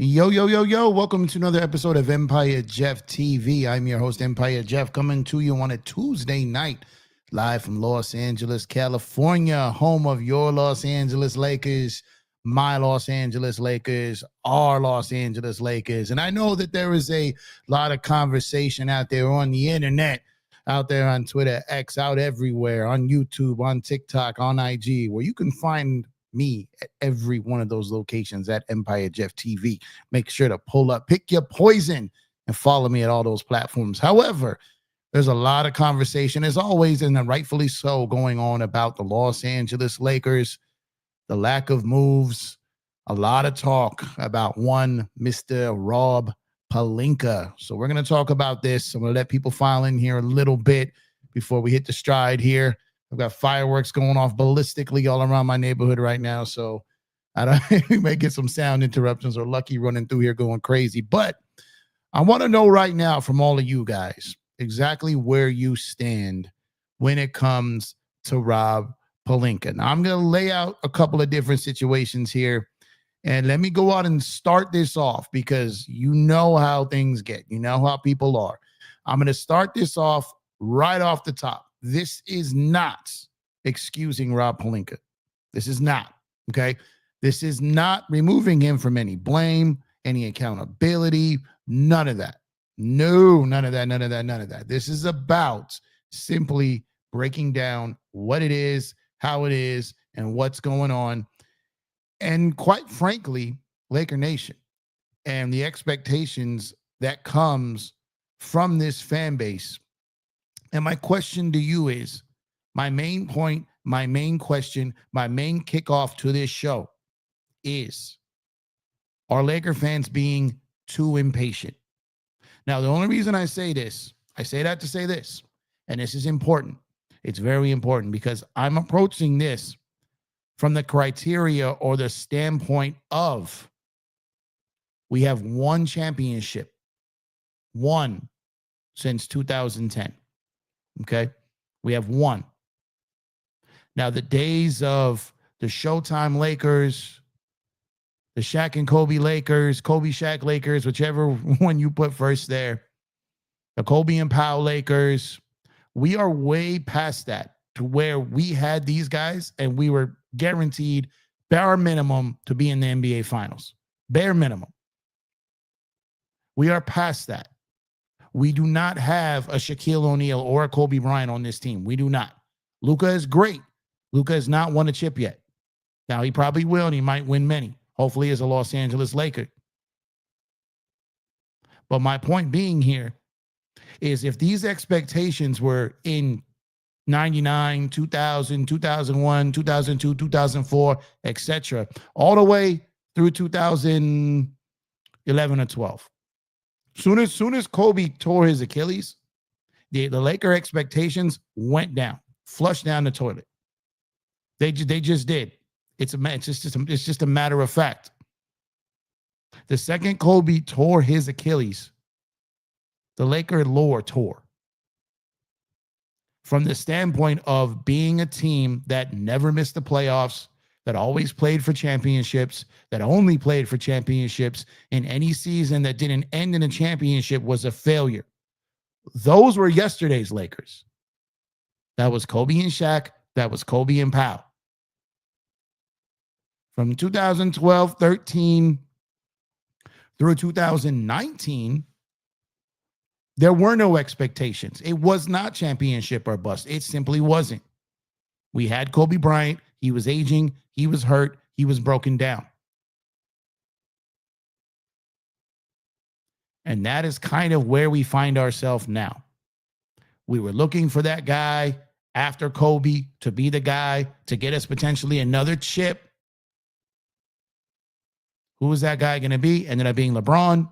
Yo, yo, yo, yo. Welcome to another episode of Empire Jeff TV. I'm your host, Empire Jeff, coming to you on a Tuesday night, live from Los Angeles, California, home of your Los Angeles Lakers, my Los Angeles Lakers, our Los Angeles Lakers. And I know that there is a lot of conversation out there on the internet, out there on Twitter, X, out everywhere, on YouTube, on TikTok, on IG, where you can find me at every one of those locations at Empire Jeff TV. Make sure to pull up, pick your poison, and follow me at all those platforms. However, there's a lot of conversation, as always, and rightfully so, going on about the Los Angeles Lakers, the lack of moves, a lot of talk about one Mr. Rob Pelinka. So we're going to talk about this. I'm going to let people file in here a little bit before we hit the stride here. I've got fireworks going off ballistically all around my neighborhood right now, so we may get some sound interruptions or Lucky running through here going crazy. But I want to know right now from all of you guys exactly where you stand when it comes to Rob Pelinka. Now, I'm going to lay out a couple of different situations here, and let me go out and start this off because you know how things get. You know how people are. I'm going to start this off right off the top. This is not excusing Rob Pelinka. This is not, okay? This is not removing him from any blame, any accountability, none of that. No, none of that, none of that, none of that. This is about simply breaking down what it is, how it is, and what's going on. And quite frankly, Laker Nation and the expectations that comes from this fan base. And my question to you is, my main point, my main question, my main kickoff to this show is, are Laker fans being too impatient? Now, the only reason I say this, I say that to say this, and this is important. It's very important because I'm approaching this from the criteria or the standpoint of we have one championship, one since 2010. Okay, we have one. Now, the days of the Showtime Lakers, the Shaq and Kobe Lakers, Kobe Shaq Lakers, whichever one you put first there, the Kobe and Powell Lakers, we are way past that to where we had these guys and we were guaranteed bare minimum to be in the NBA Finals. Bare minimum. We are past that. We do not have a Shaquille O'Neal or a Kobe Bryant on this team. We do not. Luka is great. Luka has not won a chip yet. Now, he probably will, and he might win many. Hopefully, as a Los Angeles Laker. But my point being here is if these expectations were in 99, 2000, 2001, 2002, 2004, etc., all the way through 2011 or 12, Soon as Kobe tore his Achilles, the Laker expectations went down, flushed down the toilet. They just did. It's just a matter of fact. The second Kobe tore his Achilles, the Laker lore tore. From the standpoint of being a team that never missed the playoffs, that always played for championships, that only played for championships, in any season that didn't end in a championship was a failure. Those were yesterday's Lakers. That was Kobe and Shaq. That was Kobe and Powell. From 2012, 13 through 2019, there were no expectations. It was not championship or bust. It simply wasn't. We had Kobe Bryant. He was aging. He was hurt. He was broken down. And that is kind of where we find ourselves now. We were looking for that guy after Kobe to be the guy to get us potentially another chip. Who was that guy going to be? Ended up being LeBron.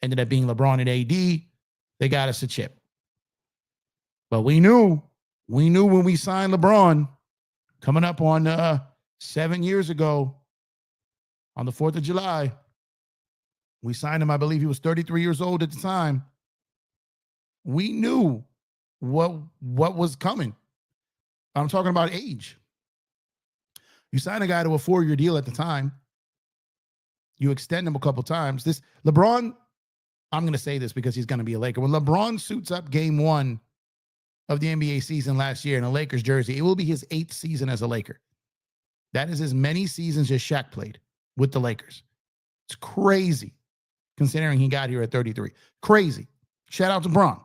Ended up being LeBron and AD. They got us a chip. But we knew when we signed LeBron, coming up on 7 years ago, on the 4th of July, we signed him. I believe he was 33 years old at the time. We knew what was coming. I'm talking about age. You sign a guy to a 4-year deal at the time. You extend him a couple times. This LeBron, I'm going to say this because he's going to be a Laker. When LeBron suits up game 1 of the NBA season last year in a Lakers jersey, it will be his 8th season as a Laker. That is as many seasons as Shaq played with the Lakers. It's crazy considering he got here at 33. Crazy. Shout out to Braun.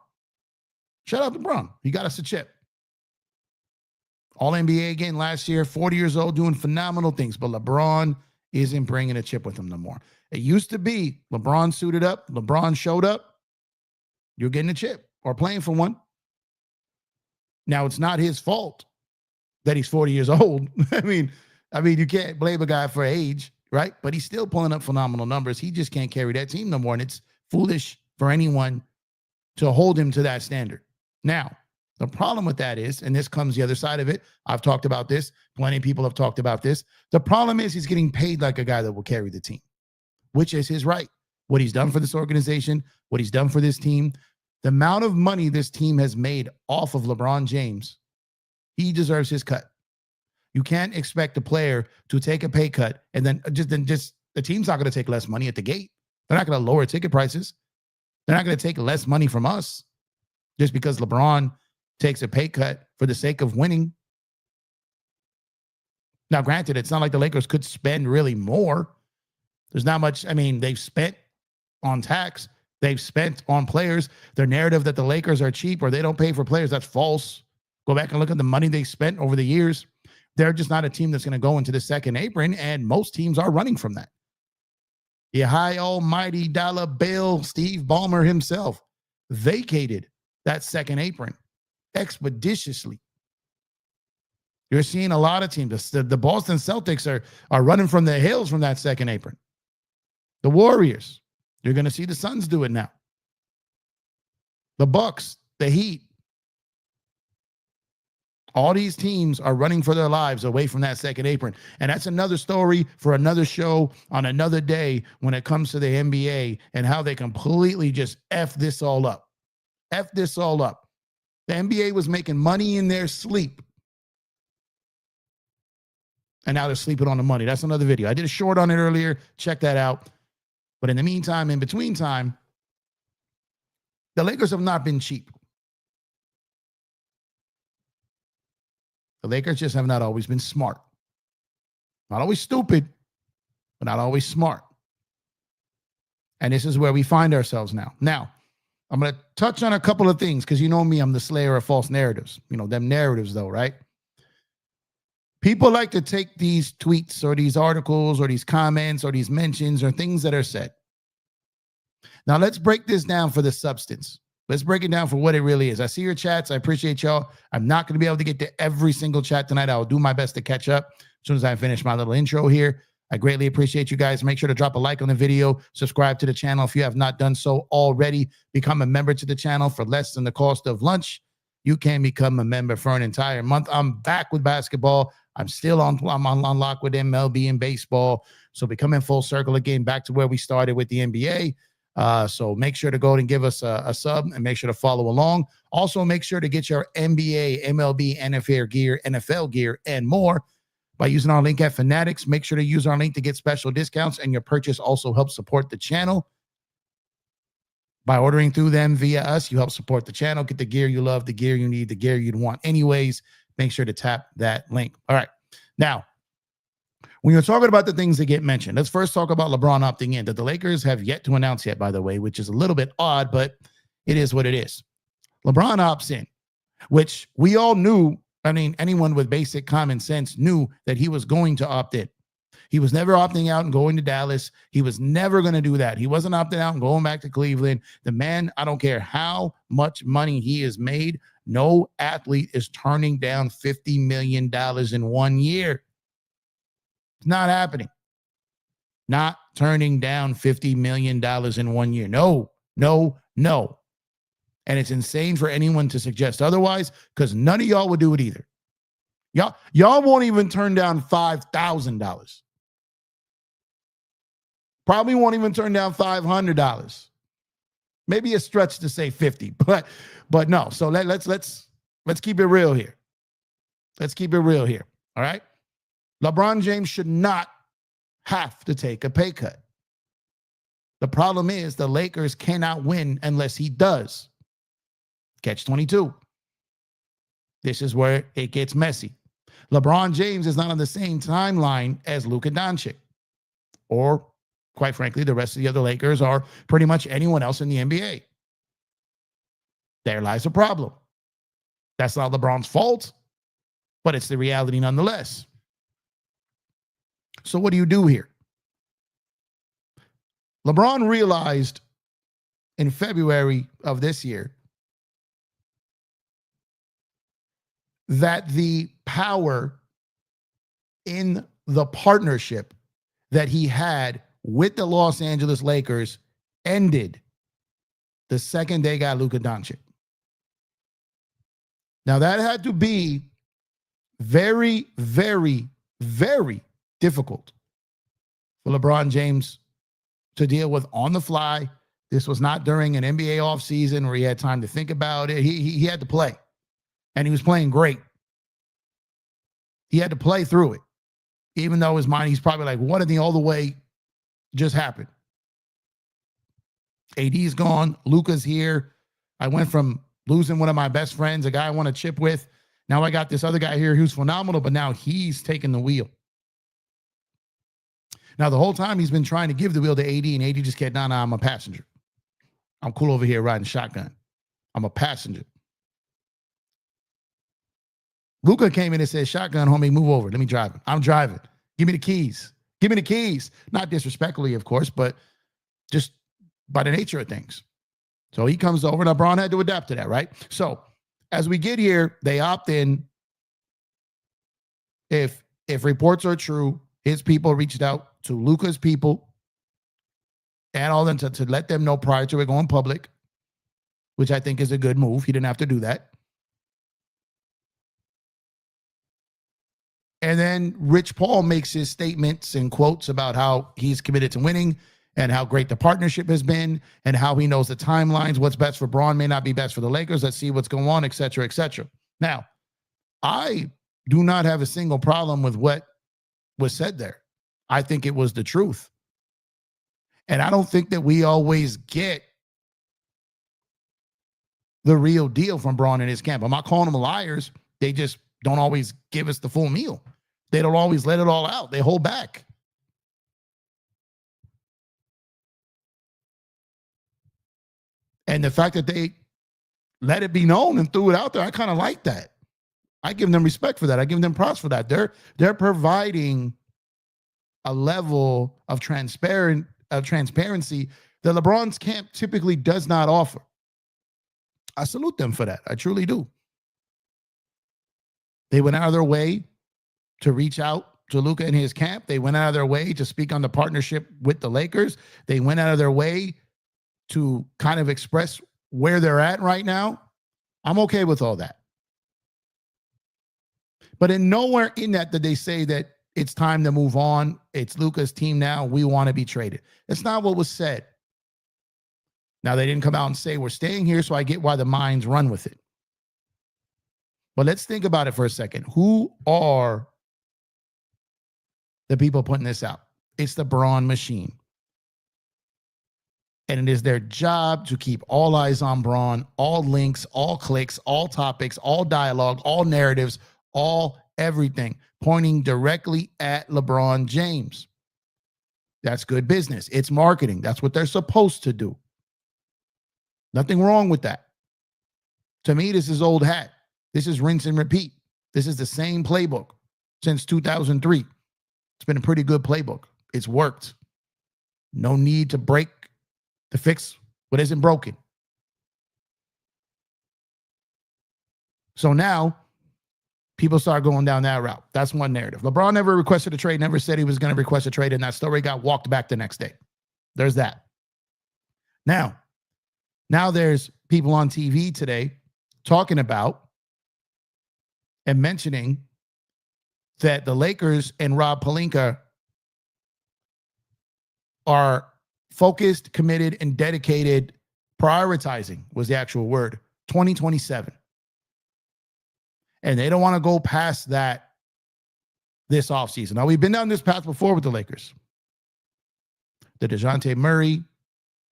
Shout out to Braun. He got us a chip. All NBA again last year, 40 years old, doing phenomenal things. But LeBron isn't bringing a chip with him no more. It used to be LeBron suited up, LeBron showed up, you're getting a chip or playing for one. Now, it's not his fault that he's 40 years old. I mean, you can't blame a guy for age, right? But he's still pulling up phenomenal numbers. He just can't carry that team no more. And it's foolish for anyone to hold him to that standard. Now, the problem with that is, and this comes the other side of it, I've talked about this, plenty of people have talked about this. The problem is he's getting paid like a guy that will carry the team, which is his right. What he's done for this organization, what he's done for this team, the amount of money this team has made off of LeBron James, he deserves his cut. You can't expect a player to take a pay cut and then just the team's not going to take less money at the gate. They're not going to lower ticket prices. They're not going to take less money from us just because LeBron takes a pay cut for the sake of winning. Now, granted, it's not like the Lakers could spend really more. There's not much. I mean, they've spent on tax. They've spent on players. Their narrative that the Lakers are cheap or they don't pay for players, that's false. Go back and look at the money they spent over the years. They're just not a team that's going to go into the second apron, and most teams are running from that. The high almighty dollar bill, Steve Ballmer himself, vacated that second apron expeditiously. You're seeing a lot of teams. The Boston Celtics are running from the hills from that second apron. The Warriors, you're going to see the Suns do it now. The Bucks, the Heat. All these teams are running for their lives away from that second apron. And that's another story for another show on another day when it comes to the NBA and how they completely just F this all up. F this all up. The NBA was making money in their sleep. And now they're sleeping on the money. That's another video. I did a short on it earlier. Check that out. But in the meantime, in between time, the Lakers have not been cheap. The Lakers just have not always been smart. Not always stupid, but not always smart. And this is where we find ourselves now. Now, I'm going to touch on a couple of things because you know me, I'm the slayer of false narratives. You know, them narratives though, right? People like to take these tweets or these articles or these comments or these mentions or things that are said. Now, let's break this down for the substance. Let's break it down for what it really is. I see your chats. I appreciate y'all. I'm not going to be able to get to every single chat tonight. I'll do my best to catch up as soon as I finish my little intro here. I greatly appreciate you guys. Make sure to drop a like on the video. Subscribe to the channel if you have not done so already. Become a member to the channel for less than the cost of lunch. You can become a member for an entire month. I'm back with basketball. I'm on lock with MLB and baseball. So becoming full circle again, back to where we started with the NBA. So make sure to go and give us a sub and make sure to follow along. Also, make sure to get your NBA, MLB, NFL gear, and more by using our link at Fanatics. Make sure to use our link to get special discounts, and your purchase also helps support the channel. By ordering through them via us, you help support the channel, get the gear you love, the gear you need, the gear you'd want anyways. Make sure to tap that link. All right. Now, when you're talking about the things that get mentioned, let's first talk about LeBron opting in that the Lakers have yet to announce yet, by the way, which is a little bit odd, but it is what it is. LeBron opts in, which we all knew. I mean, anyone with basic common sense knew that he was going to opt in. He was never opting out and going to Dallas. He was never going to do that. He wasn't opting out and going back to Cleveland. The man, I don't care how much money he has made, no athlete is turning down $50 million in 1 year. It's not happening. Not turning down $50 million in 1 year. No, no, no. And it's insane for anyone to suggest otherwise because none of y'all would do it either. Y'all won't even turn down $5,000. Probably won't even turn down $500. Maybe a stretch to say 50, but no. So let's keep it real here. Let's keep it real here. All right. LeBron James should not have to take a pay cut. The problem is the Lakers cannot win unless he does. Catch 22. This is where it gets messy. LeBron James is not on the same timeline as Luka Doncic. Or, quite frankly, the rest of the other Lakers are pretty much anyone else in the NBA. There lies a problem. That's not LeBron's fault, but it's the reality nonetheless. So what do you do here? LeBron realized in February of this year that the power in the partnership that he had with the Los Angeles Lakers ended the second they got Luka Doncic. Now, that had to be very, very, very difficult for LeBron James to deal with on the fly. This was not during an NBA offseason where he had time to think about it. He had to play, and he was playing great. He had to play through it, even though his mind, he's probably like, what in the all the way just happened? AD's gone. Luka's here. I went from losing one of my best friends, a guy I want to chip with. Now I got this other guy here who's phenomenal, but now he's taking the wheel. Now, the whole time he's been trying to give the wheel to AD, and AD just kept, nah, I'm a passenger. I'm cool over here riding shotgun. I'm a passenger. Luka came in and said, shotgun, homie, move over. Let me drive it. I'm driving. Give me the keys. Give me the keys. Not disrespectfully, of course, but just by the nature of things. So he comes over. Now, Braun had to adapt to that, right? So as we get here, they opt in. If reports are true, his people reached out to Luka's people and all them to let them know prior to it going public, which I think is a good move. He didn't have to do that. And then Rich Paul makes his statements and quotes about how he's committed to winning and how great the partnership has been and how he knows the timelines. What's best for Braun may not be best for the Lakers. Let's see what's going on, et cetera, et cetera. Now, I do not have a single problem with what was said there. I think it was the truth. And I don't think that we always get the real deal from Braun and his camp. I'm not calling them liars. They just don't always give us the full meal. They don't always let it all out. They hold back. And the fact that they let it be known and threw it out there, I kind of like that. I give them respect for that. I give them props for that. They're providing a level of transparency that LeBron's camp typically does not offer. I salute them for that. I truly do. They went out of their way to reach out to Luka and his camp. They went out of their way to speak on the partnership with the Lakers. They went out of their way to kind of express where they're at right now. I'm okay with all that. But in nowhere in that did they say that it's time to move on. It's Luka's team now. We want to be traded. That's not what was said. Now, they didn't come out and say, we're staying here, so I get why the minds run with it. But let's think about it for a second. Who are the people putting this out? It's the Brawn Machine. And it is their job to keep all eyes on Braun, all links, all clicks, all topics, all dialogue, all narratives, all everything pointing directly at LeBron James. That's good business. It's marketing. That's what they're supposed to do. Nothing wrong with that. To me, this is old hat. This is rinse and repeat. This is the same playbook since 2003. It's been a pretty good playbook. It's worked. No need to fix what isn't broken. So now people start going down that route. That's one narrative. LeBron never requested a trade, never said he was going to request a trade, and that story got walked back the next day. There's that. Now there's people on TV today talking about and mentioning that the Lakers and Rob Pelinka are focused, committed, and dedicated, prioritizing was the actual word, 2027. And they don't want to go past that this offseason. Now, we've been down this path before with the Lakers. The DeJounte Murray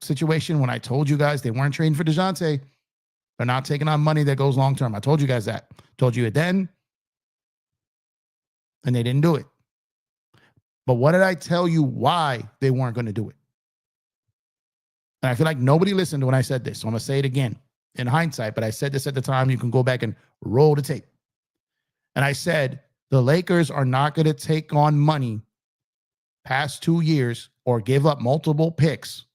situation when I told you guys they weren't trading for DeJounte. They're not taking on money that goes long term. I told you guys that. Told you it then, and they didn't do it. But what did I tell you why they weren't going to do it? And I feel like nobody listened when I said this, so I'm going to say it again in hindsight, but I said this at the time. You can go back and roll the tape. And I said, the Lakers are not going to take on money past 2 years or give up multiple picks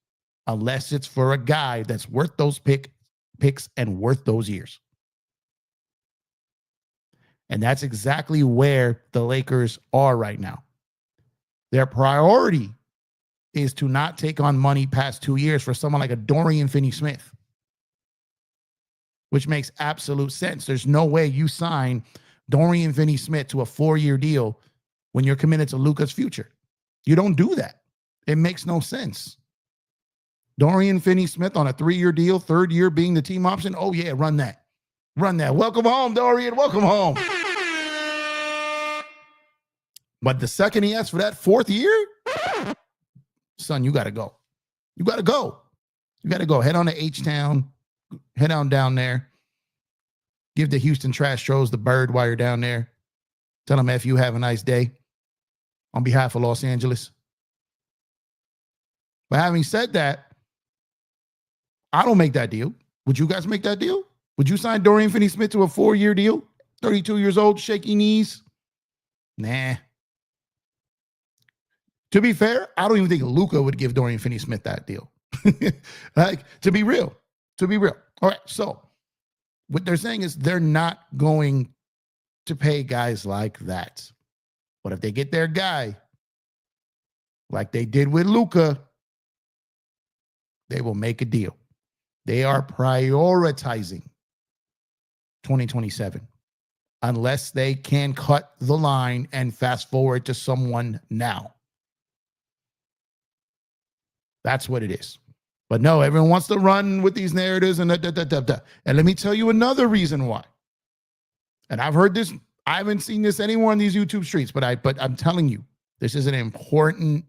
unless it's for a guy that's worth those picks and worth those years. And that's exactly where the Lakers are right now. Their priority is to not take on money past 2 years for someone like a Dorian Finney-Smith, which makes absolute sense. There's no way you sign Dorian Finney-Smith to a 4-year deal when you're committed to Luka's future. You don't do that. It makes no sense. Dorian Finney-Smith on a 3-year deal, 3rd year being the team option. Oh, yeah, run that. Run that. Welcome home, Dorian. Welcome home. But the second he asks for that 4th year, son, you got to go. You got to go. You got to go. Head on to H-Town. Head on down there. Give the Houston Trash Trolls the bird while you're down there. Tell them F you, have a nice day on behalf of Los Angeles. But having said that, I don't make that deal. Would you guys make that deal? Would you sign Dorian Finney-Smith to a 4-year deal? 32 years old, shaky knees? Nah. To be fair, I don't even think Luka would give Dorian Finney-Smith that deal. Like, to be real. All right, so what they're saying is they're not going to pay guys like that. But if they get their guy, like they did with Luka, they will make a deal. They are prioritizing 2027 unless they can cut the line and fast forward to someone now. That's what it is. But no, everyone wants to run with these narratives and And let me tell you another reason why. And I've heard this. I haven't seen this anywhere on these YouTube streets, but I'm telling you, this is an important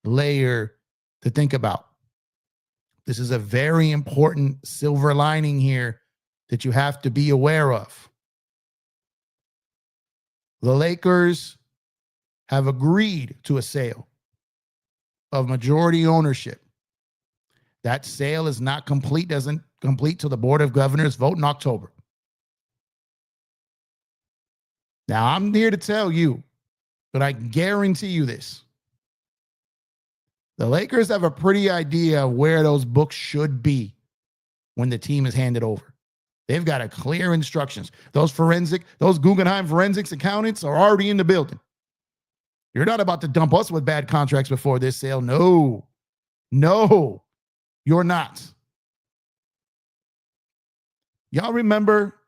layer to think about. This is a very important silver lining here that you have to be aware of. The Lakers have agreed to a sale of majority ownership. That sale is not complete, doesn't complete till the Board of Governors vote in October. Now, I'm here to tell you, but I guarantee you this. The Lakers have a pretty idea of where those books should be when the team is handed over. They've got a clear instructions. Those Guggenheim forensics accountants are already in the building. You're not about to dump us with bad contracts before this sale. No, you're not. Y'all remember,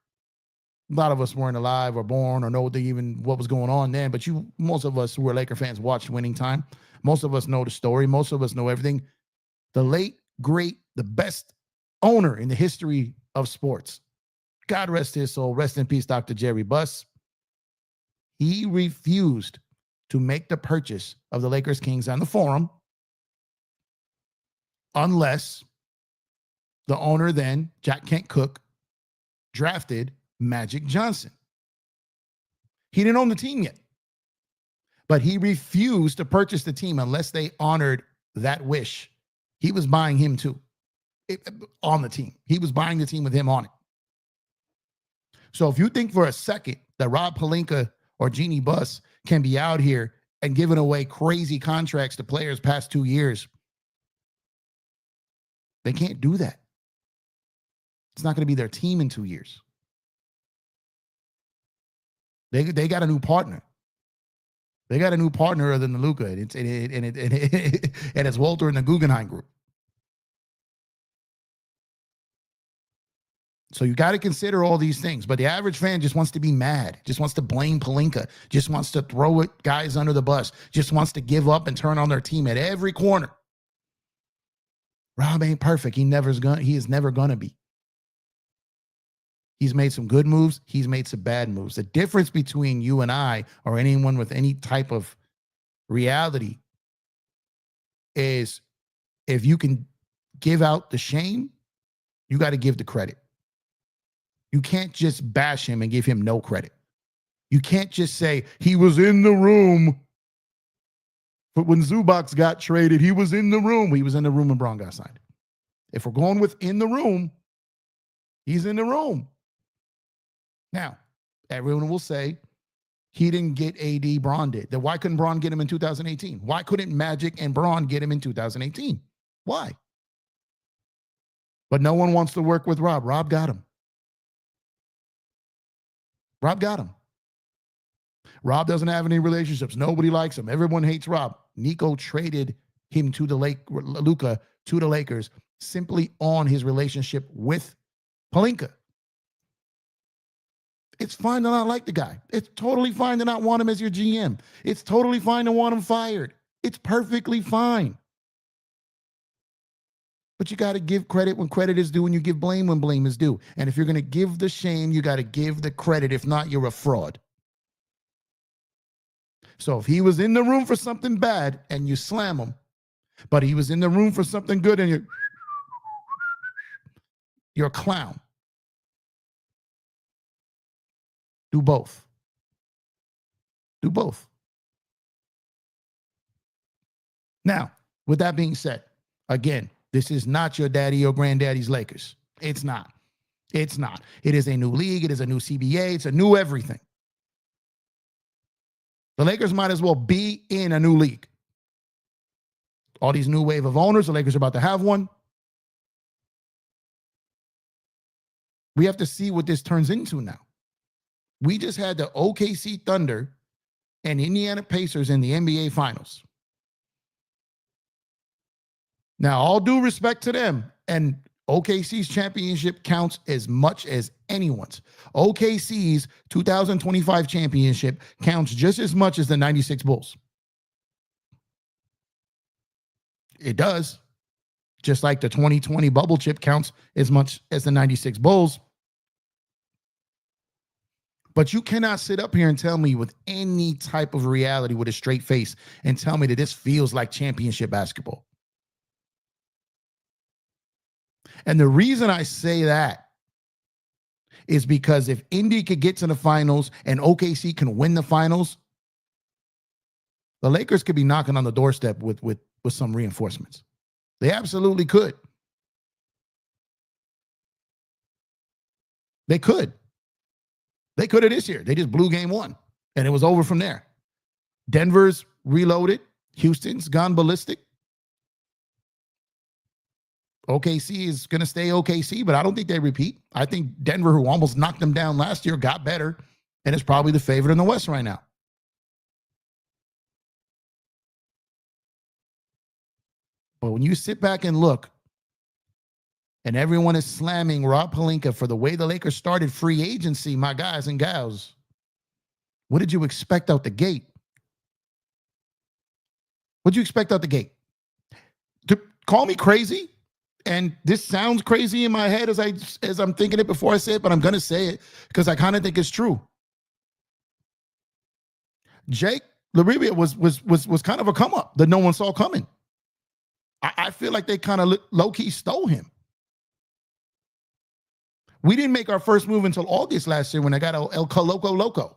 a lot of us weren't alive or born or know what was going on then, but most of us who were Laker fans watched Winning Time. Most of us know the story. Most of us know everything. The late, great, the best owner in the history of sports. God rest his soul. Rest in peace, Dr. Jerry Buss. He refused to make the purchase of the Lakers Kings on the Forum unless the owner then, Jack Kent Cooke, drafted Magic Johnson. He didn't own the team yet, but he refused to purchase the team unless they honored that wish. He was buying him too on the team. He was buying the team with him on it. So if you think for a second that Rob Pelinka or Jeannie Buss can be out here and giving away crazy contracts to players past 2 years, they can't do that. It's not going to be their team in 2 years. They got a new partner. They got a new partner other than Luka, and it's Walter and the Guggenheim Group. So you got to consider all these things. But the average fan just wants to be mad, just wants to blame Pelinka, just wants to throw it guys under the bus, just wants to give up and turn on their team at every corner. Rob ain't perfect. He is never gonna be. He's made some good moves. He's made some bad moves. The difference between you and I, or anyone with any type of reality, is if you can give out the shame, you got to give the credit. You can't just bash him and give him no credit. You can't just say he was in the room. But when Zubac got traded, he was in the room. He was in the room when Braun got signed. If we're going with in the room, he's in the room. Now, everyone will say he didn't get AD, Braun did. Then why couldn't Braun get him in 2018? Why couldn't Magic and Braun get him in 2018? Why? But no one wants to work with Rob. Rob got him. Rob got him. Rob doesn't have any relationships. Nobody likes him. Everyone hates Rob. Nico traded him to the Luka to the Lakers simply on his relationship with Pelinka. It's fine to not like the guy. It's totally fine to not want him as your GM. It's totally fine to want him fired. It's perfectly fine. But you got to give credit when credit is due and you give blame when blame is due. And if you're going to give the shame, you got to give the credit. If not, you're a fraud. So if he was in the room for something bad and you slam him, but he was in the room for something good and you're a clown. Do both. Do both. Now, with that being said, again, this is not your daddy or granddaddy's Lakers. It's not. It's not. It is a new league. It is a new CBA. It's a new everything. The Lakers might as well be in a new league. All these new wave of owners, the Lakers are about to have one. We have to see what this turns into now. We just had the OKC Thunder and Indiana Pacers in the NBA Finals. Now, all due respect to them, and OKC's championship counts as much as anyone's. OKC's 2025 championship counts just as much as the 96 Bulls. It does. Just like the 2020 bubble chip counts as much as the 96 Bulls. But you cannot sit up here and tell me with any type of reality with a straight face and tell me that this feels like championship basketball. And the reason I say that is because if Indy could get to the finals and OKC can win the finals, the Lakers could be knocking on the doorstep with some reinforcements. They absolutely could. They could. They could have this year. They just blew game one, and it was over from there. Denver's reloaded. Houston's gone ballistic. OKC is going to stay OKC, but I don't think they repeat. I think Denver, who almost knocked them down last year, got better, and is probably the favorite in the West right now. But when you sit back and look, and everyone is slamming Rob Pelinka for the way the Lakers started free agency, my guys and gals, what did you expect out the gate? What did you expect out the gate? To call me crazy? And this sounds crazy in my head as I'm thinking it before I say it, but I'm going to say it because I kind of think it's true. Jake LaRavia was kind of a come up that no one saw coming. I feel like they kind of low-key stole him. We didn't make our first move until August last year when I got El Coloco Loco.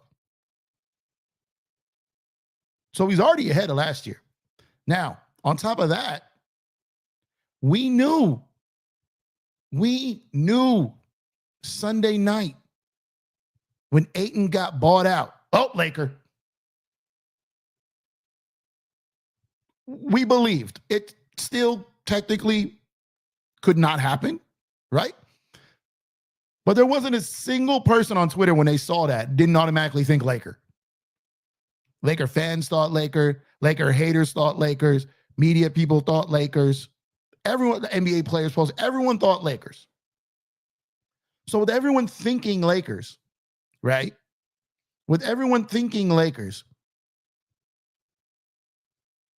So he's already ahead of last year. Now, on top of that, we knew Sunday night when Aton got bought out. Oh, Laker. We believed it still technically could not happen, right? But there wasn't a single person on Twitter when they saw that didn't automatically think Laker. Laker fans thought Laker. Laker haters thought Lakers. Media people thought Lakers. Everyone, the NBA players, everyone thought Lakers. So with everyone thinking Lakers, right? With everyone thinking Lakers,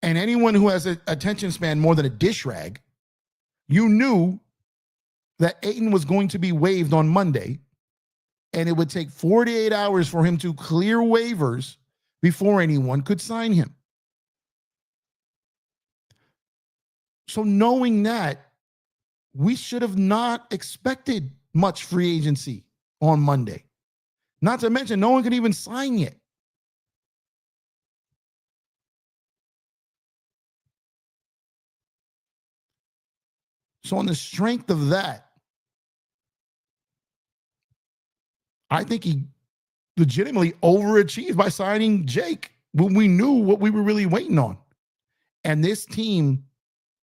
and anyone who has an attention span more than a dish rag, you knew that Aton was going to be waived on Monday, and it would take 48 hours for him to clear waivers before anyone could sign him. So knowing that, we should have not expected much free agency on Monday. Not to mention, no one could even sign yet. So on the strength of that, I think he legitimately overachieved by signing Jake when we knew what we were really waiting on. And this team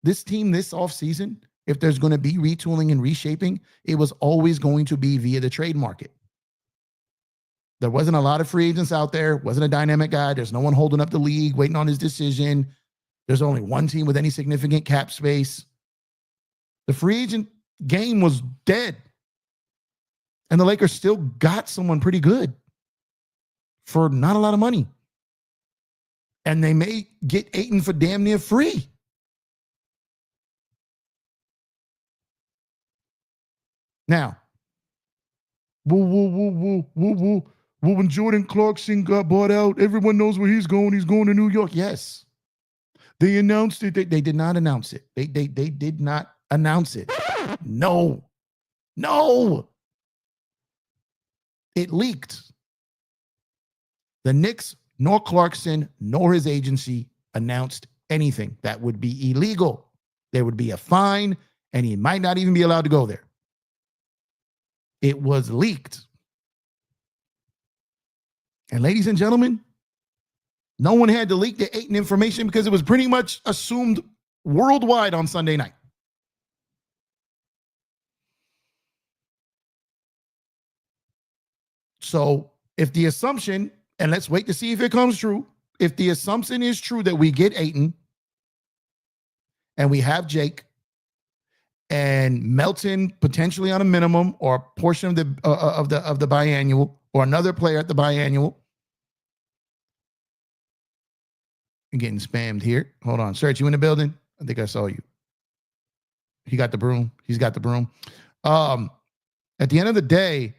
this offseason, if there's going to be retooling and reshaping, it was always going to be via the trade market. There wasn't a lot of free agents out there. Wasn't a dynamic guy. There's no one holding up the league, waiting on his decision. There's only one team with any significant cap space. The free agent game was dead. And the Lakers still got someone pretty good for not a lot of money. And they may get Aton for damn near free. Now, when Jordan Clarkson got bought out, everyone knows where he's going. He's going to New York. Yes. They announced it. They did not announce it. They did not announce it. No. It leaked. The Knicks, nor Clarkson, nor his agency announced anything. That would be illegal. There would be a fine, and he might not even be allowed to go there. It was leaked. And ladies and gentlemen, no one had to leak the Aton information because it was pretty much assumed worldwide on Sunday night. So if the assumption, and let's wait to see if it comes true, if the assumption is true that we get Aton and we have Jake and Melton potentially on a minimum or a portion of the biannual or another player at the biannual. I'm getting spammed here. Hold on. Search, you in the building? I think I saw you. He got the broom. He's got the broom. At the end of the day,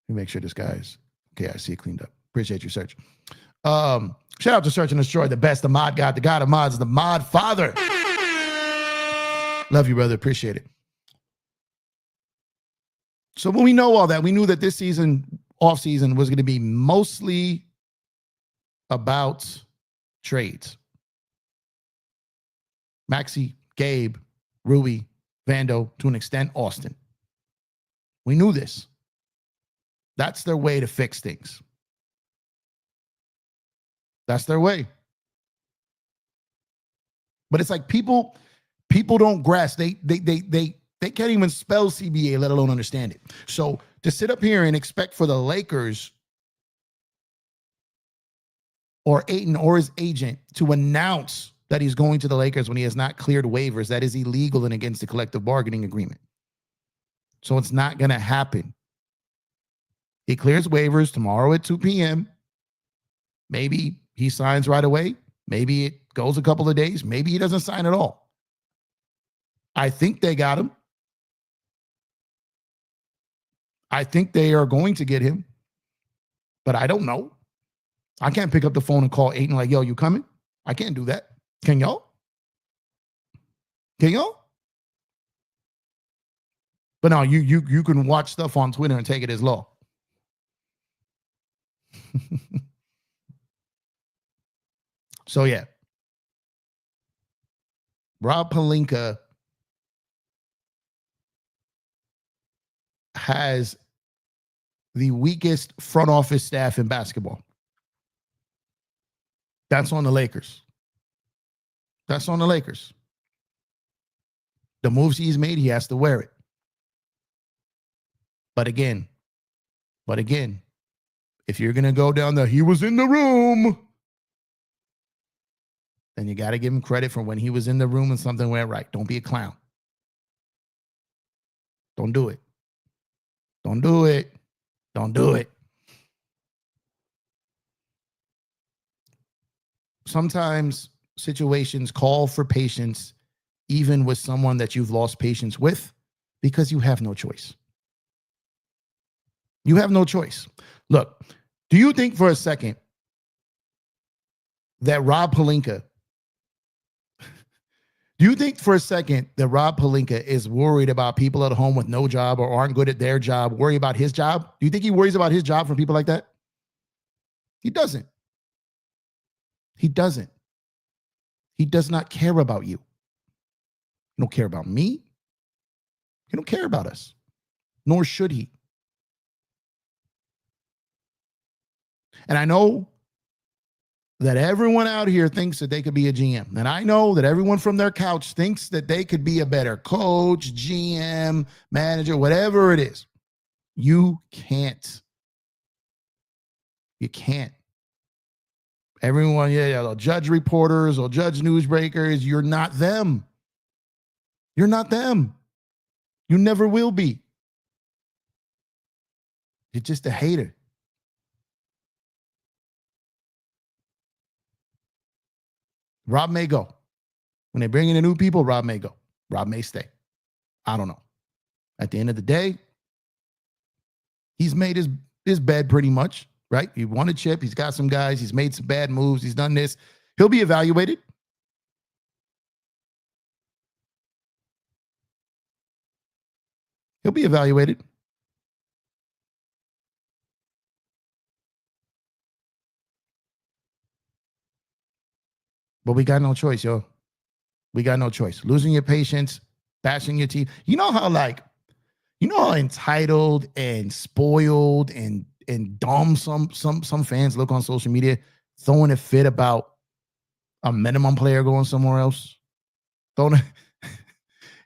let me make sure this guy's okay. I see it cleaned up. Appreciate your search. Shout out to Search and Destroy, the best, the mod god, the god of mods, the mod father. Love you, brother. Appreciate it. So when we know all that, we knew that this season, off season, was going to be mostly about trades. Maxey, Gabe, Rui, Vando, to an extent, Austin. We knew this. That's their way to fix things. That's their way. But it's like people don't grasp. They can't even spell CBA, let alone understand it. So to sit up here and expect for the Lakers or Aton or his agent to announce that he's going to the Lakers when he has not cleared waivers, that is illegal and against the collective bargaining agreement. So it's not going to happen. He clears waivers tomorrow at 2 p.m. Maybe he signs right away. Maybe it goes a couple of days. Maybe he doesn't sign at all. I think they got him. I think they are going to get him. But I don't know. I can't pick up the phone and call Aton like, yo, you coming? I can't do that. Can y'all? Can y'all? But no, you can watch stuff on Twitter and take it as law. So yeah, Rob Pelinka has the weakest front office staff in basketball. That's on the Lakers. That's on the Lakers. The moves he's made, he has to wear it. But again, if you're going to go down he was in the room, then you got to give him credit for when he was in the room and something went right. Don't be a clown. Don't do it. Don't do it. Don't do it. Sometimes situations call for patience, even with someone that you've lost patience with, because you have no choice. You have no choice. Look, do you think for a second that Rob Pelinka Do you think for a second that Rob Pelinka is worried about people at home with no job or aren't good at their job, worry about his job? Do you think he worries about his job from people like that? He doesn't. He doesn't. He does not care about you. He don't care about me. He don't care about us, nor should he. And I know that everyone out here thinks that they could be a GM. And I know that everyone from their couch thinks that they could be a better coach, GM, manager, whatever it is. You can't. You can't. Everyone, they'll judge reporters or judge newsbreakers. You're not them. You're not them. You never will be. You're just a hater. Rob may go. When they bring in the new people, Rob may go. Rob may stay. I don't know. At the end of the day, he's made his bed pretty much, right? He won a chip. He's got some guys. He's made some bad moves. He's done this. He'll be evaluated. He'll be evaluated. But we got no choice, yo. We got no choice. Losing your patience, bashing your team. You know how entitled and spoiled and dumb some fans look on social media, throwing a fit about a minimum player going somewhere else.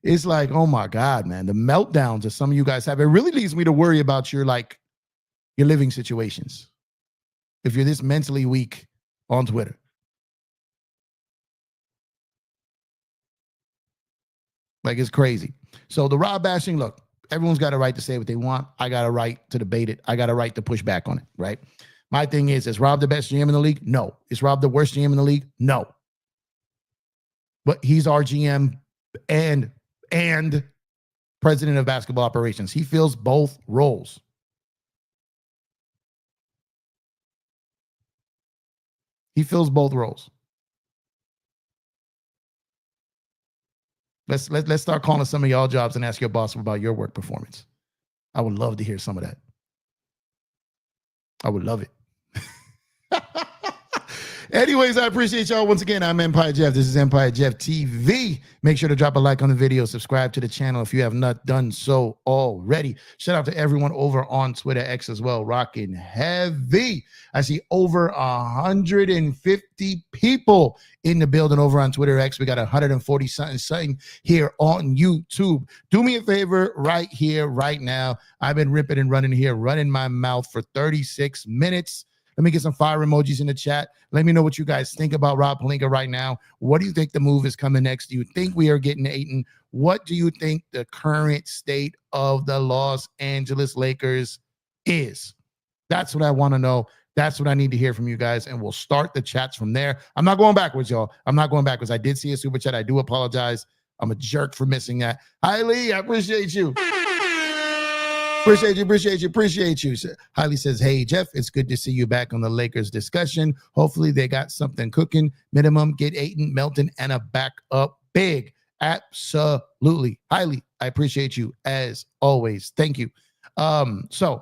It's like, oh my God, man, the meltdowns that some of you guys have. It really leads me to worry about your living situations. If you're this mentally weak on Twitter. Like, it's crazy. So the Rob bashing, look, everyone's got a right to say what they want. I got a right to debate it. I got a right to push back on it, right? My thing is Rob the best GM in the league? No. Is Rob the worst GM in the league? No. But he's our GM and president of basketball operations. He fills both roles. He fills both roles. Let's start calling some of y'all jobs and ask your boss about your work performance. I would love to hear some of that. I would love it. Anyways, I appreciate y'all. Once again, I'm Empire Jeff. This is Empire Jeff TV. Make sure to drop a like on the video. Subscribe to the channel if you have not done so already. Shout out to everyone over on Twitter X as well. Rocking heavy. I see over 150 people in the building over on Twitter X. We got 140 something here on YouTube. Do me a favor right here, right now. I've been ripping and running here, running my mouth for 36 minutes. Let me get some fire emojis in the chat. Let me know what you guys think about Rob Pelinka right now. What do you think the move is coming next? Do you think we are getting Aton? What do you think the current state of the Los Angeles Lakers is? That's what I want to know. That's what I need to hear from you guys, and we'll start the chats from there. I'm not going backwards, y'all. I'm not going backwards. I did see a super chat. I do apologize. I'm a jerk for missing that. Hi, Lee. I appreciate you. Appreciate you. Hiley says, hey, Jeff, it's good to see you back on the Lakers discussion. Hopefully they got something cooking. Minimum, get Aton, Melton, and a backup big. Absolutely. Hiley, I appreciate you as always. Thank you. So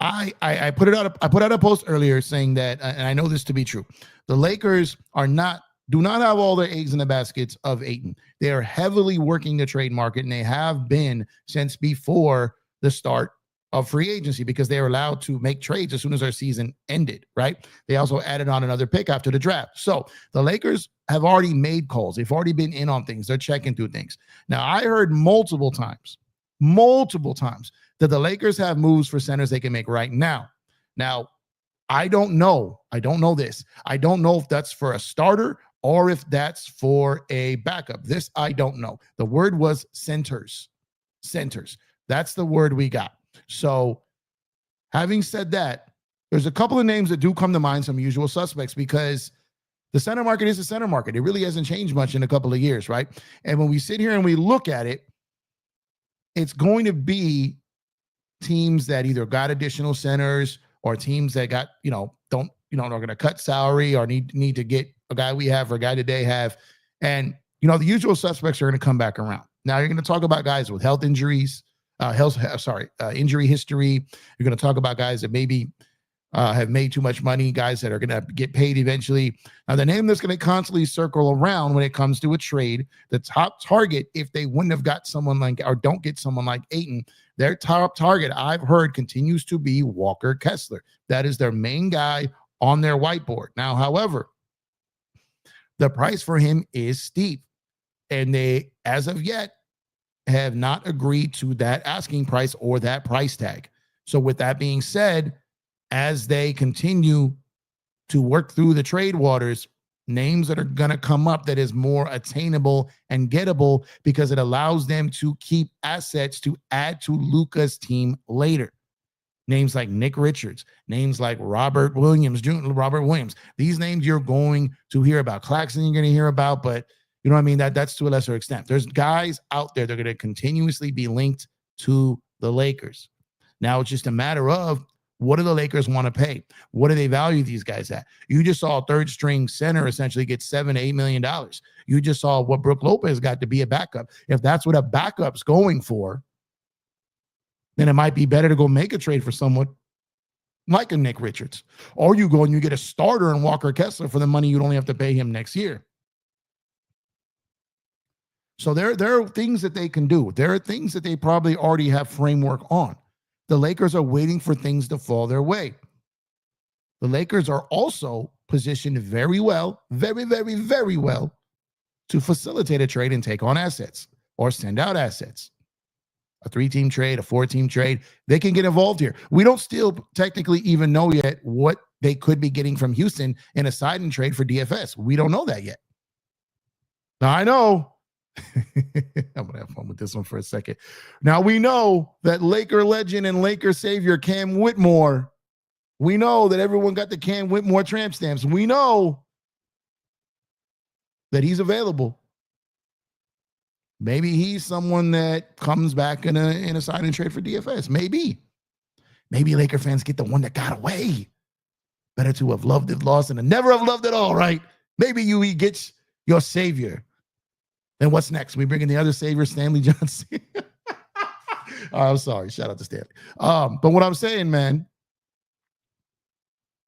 I put out a post earlier saying that, and I know this to be true, the Lakers do not have all their eggs in the baskets of Aton. They are heavily working the trade market, and they have been since before the start of free agency, because they were allowed to make trades as soon as our season ended, right? They also added on another pick after the draft. So the Lakers have already made calls. They've already been in on things. They're checking through things. Now, I heard multiple times that the Lakers have moves for centers they can make right now. Now, I don't know this. I don't know if that's for a starter or if that's for a backup. This I don't know. The word was centers. That's the word we got. So having said that, there's a couple of names that do come to mind, some usual suspects, because the center market is the center market. It really hasn't changed much in a couple of years, right? And when we sit here and we look at it, it's going to be teams that either got additional centers or teams that got, are going to cut salary or need to get a guy we have or a guy that they have. And The usual suspects are going to come back around. Now you're going to talk about guys with health injuries, injury history. You're going to talk about guys that maybe have made too much money, guys that are going to get paid eventually. Now, the name that's going to constantly circle around when it comes to a trade, the top target, if they wouldn't have got someone like, or don't get someone like Aton, their top target, I've heard, continues to be Walker Kessler. That is their main guy on their whiteboard. Now, however, the price for him is steep, and they, as of yet, have not agreed to that asking price or that price tag. So with that being said, as they continue to work through the trade waters, names that are going to come up that is more attainable and gettable, because it allows them to keep assets to add to Luka's team later. Names like Nick Richards, names like Robert Williams. These names you're going to hear about. Clarkson you're going to hear about, but you know what I mean? That's to a lesser extent. There's guys out there that are going to continuously be linked to the Lakers. Now it's just a matter of, what do the Lakers want to pay? What do they value these guys at? You just saw a third string center essentially get $7 to $8 million. You just saw what Brook Lopez got to be a backup. If that's what a backup's going for, then it might be better to go make a trade for someone like a Nick Richards. Or you go and you get a starter in Walker Kessler for the money you'd only have to pay him next year. So there are things that they can do. There are things that they probably already have framework on. The Lakers are waiting for things to fall their way. The Lakers are also positioned very well, very, very, very well, to facilitate a trade and take on assets or send out assets. A 3-team trade, a 4-team trade, they can get involved here. We don't still technically even know yet what they could be getting from Houston in a sign-in trade for DFS. We don't know that yet. Now, I know. I'm going to have fun with this one for a second. Now, we know that Laker legend and Laker savior Cam Whitmore, we know that everyone got the Cam Whitmore tramp stamps. We know that he's available. Maybe he's someone that comes back in a sign and trade for DFS. Maybe Laker fans get the one that got away. Better to have loved it, lost, and to never have loved it all, right? Maybe he gets your savior. Then what's next? We bring in the other savior, Stanley Johnson. I'm sorry. Shout out to Stanley. But what I'm saying, man,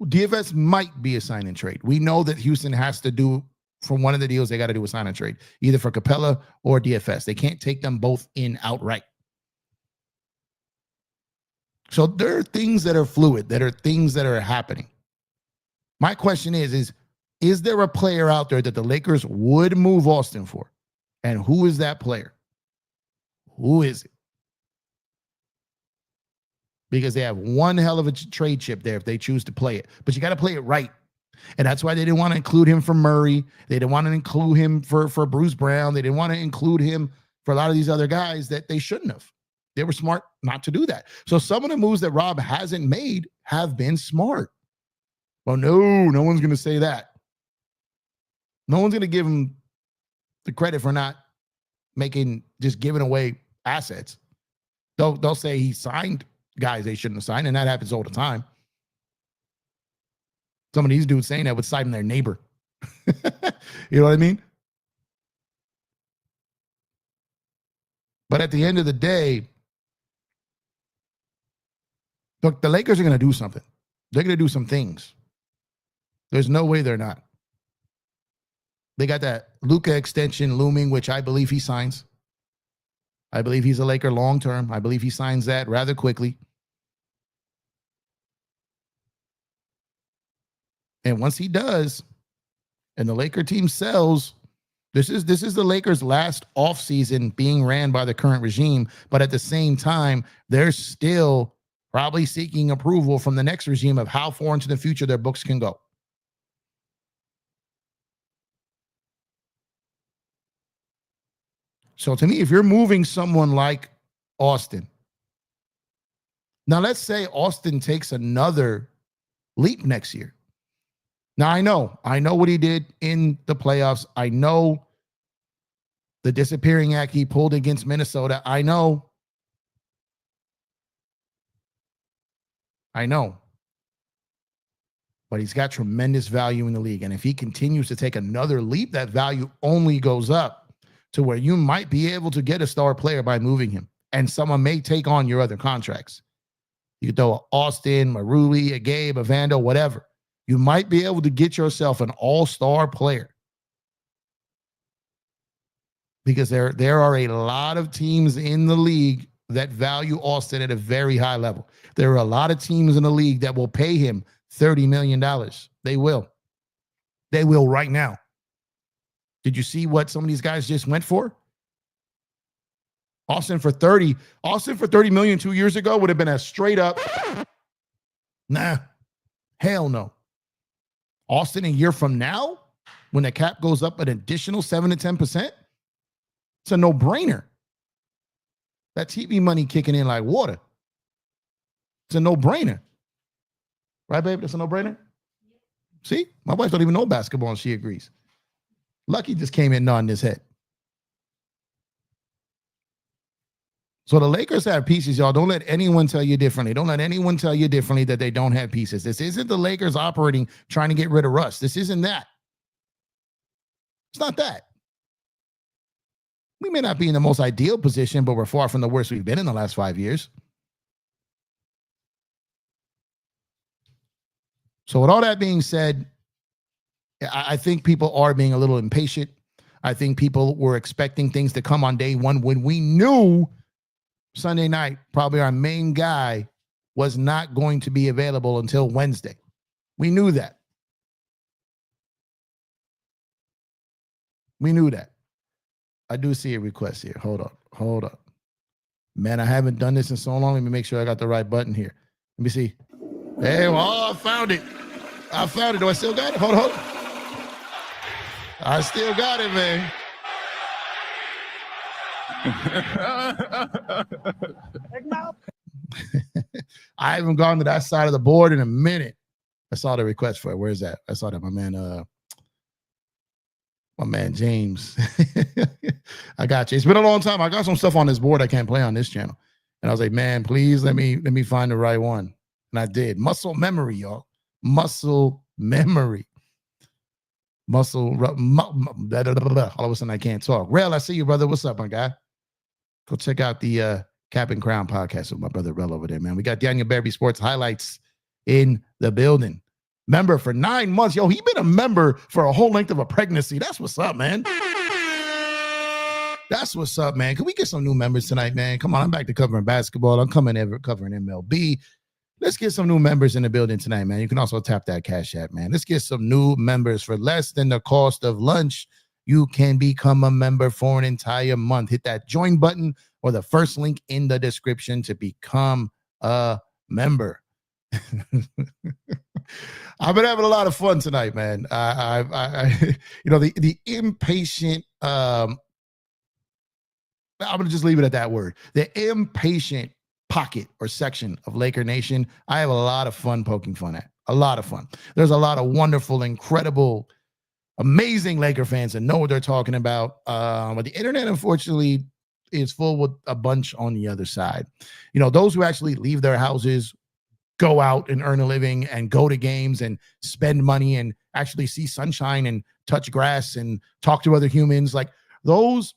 DFS might be a sign and trade. We know that Houston has to do, for one of the deals, they got to do a sign and trade, either for Capella or DFS. They can't take them both in outright. So there are things that are fluid, that are things that are happening. My question is there a player out there that the Lakers would move Austin for? And who is that player? Who is it? Because they have one hell of a trade chip there if they choose to play it. But you got to play it right. And that's why they didn't want to include him for Murray. They didn't want to include him for Bruce Brown. They didn't want to include him for a lot of these other guys that they shouldn't have. They were smart not to do that. So some of the moves that Rob hasn't made have been smart. Well, no one's going to say that. No one's going to give him the credit for not just giving away assets. They'll say he signed guys they shouldn't have signed, and that happens all the time. Some of these dudes saying that would sign their neighbor. You know what I mean? But at the end of the day, look, the Lakers are going to do something. They're going to do some things. There's no way they're not. They got that Luka extension looming, which I believe he signs. I believe he's a Laker long-term. I believe he signs that rather quickly. And once he does, and the Laker team sells, this is the Lakers' last offseason being ran by the current regime. But at the same time, they're still probably seeking approval from the next regime of how far into the future their books can go. So to me, if you're moving someone like Austin, now let's say Austin takes another leap next year. Now I know what he did in the playoffs. I know the disappearing act he pulled against Minnesota. I know. But he's got tremendous value in the league. And if he continues to take another leap, that value only goes up. to where you might be able to get a star player by moving him, and someone may take on your other contracts. You could throw an Austin, Maruli, a Gabe, a Vando, whatever. You might be able to get yourself an all-star player, because there are a lot of teams in the league that value Austin at a very high level. There are a lot of teams in the league that will pay him $30 million. They will. They will right now. Did you see what some of these guys just went for? Austin for 30 million 2 years ago would have been a straight up, nah, hell no. Austin a year from now, when the cap goes up an additional 7 to 10%, it's a no-brainer. That TV money kicking in like water. It's a no-brainer. Right, babe? That's a no-brainer? See? My wife don't even know basketball and she agrees. Lucky just came in nodding his head. So the Lakers have pieces, y'all. Don't let anyone tell you differently. Don't let anyone tell you differently that they don't have pieces. This isn't the Lakers operating, trying to get rid of Russ. This isn't that. It's not that. We may not be in the most ideal position, but we're far from the worst we've been in the last 5 years. So with all that being said, I think people are being a little impatient. I think people were expecting things to come on day one when we knew Sunday night, probably our main guy was not going to be available until Wednesday. We knew that. We knew that. I do see a request here. Hold up. Man, I haven't done this in so long. Let me make sure I got the right button here. Let me see. Hey, well, I found it. Do I still got it? Hold on. I still got it, man. I haven't gone to that side of the board in a minute. I saw the request for it. Where is that? I saw that. My man James. I got you. It's been a long time. I got some stuff on this board I can't play on this channel. And I was like, man, please let me find the right one. And I did. Muscle memory, y'all. Muscle memory. All of a sudden I can't talk. Rel, I see you, brother. What's up, my guy? Go check out the Cap and Crown podcast with my brother Rel over there, man. We got Daniel Berry Sports Highlights in the building. Member for 9 months. Yo, he been a member for a whole length of a pregnancy. That's what's up, man. That's what's up, man. Can we get some new members tonight, man? Come on, I'm back to covering basketball. I'm covering MLB. Let's get some new members in the building tonight, man. You can also tap that Cash App, man. Let's get some new members for less than the cost of lunch. You can become a member for an entire month. Hit that join button or the first link in the description to become a member. I've been having a lot of fun tonight, man. The impatient. I'm gonna just leave it at that word. The impatient pocket or section of Laker Nation. I have a lot of fun poking fun at. A lot of fun. There's a lot of wonderful, incredible, amazing Laker fans that know what they're talking about. But the internet, unfortunately, is full with a bunch on the other side. You know, those who actually leave their houses, go out and earn a living and go to games and spend money and actually see sunshine and touch grass and talk to other humans. Like, those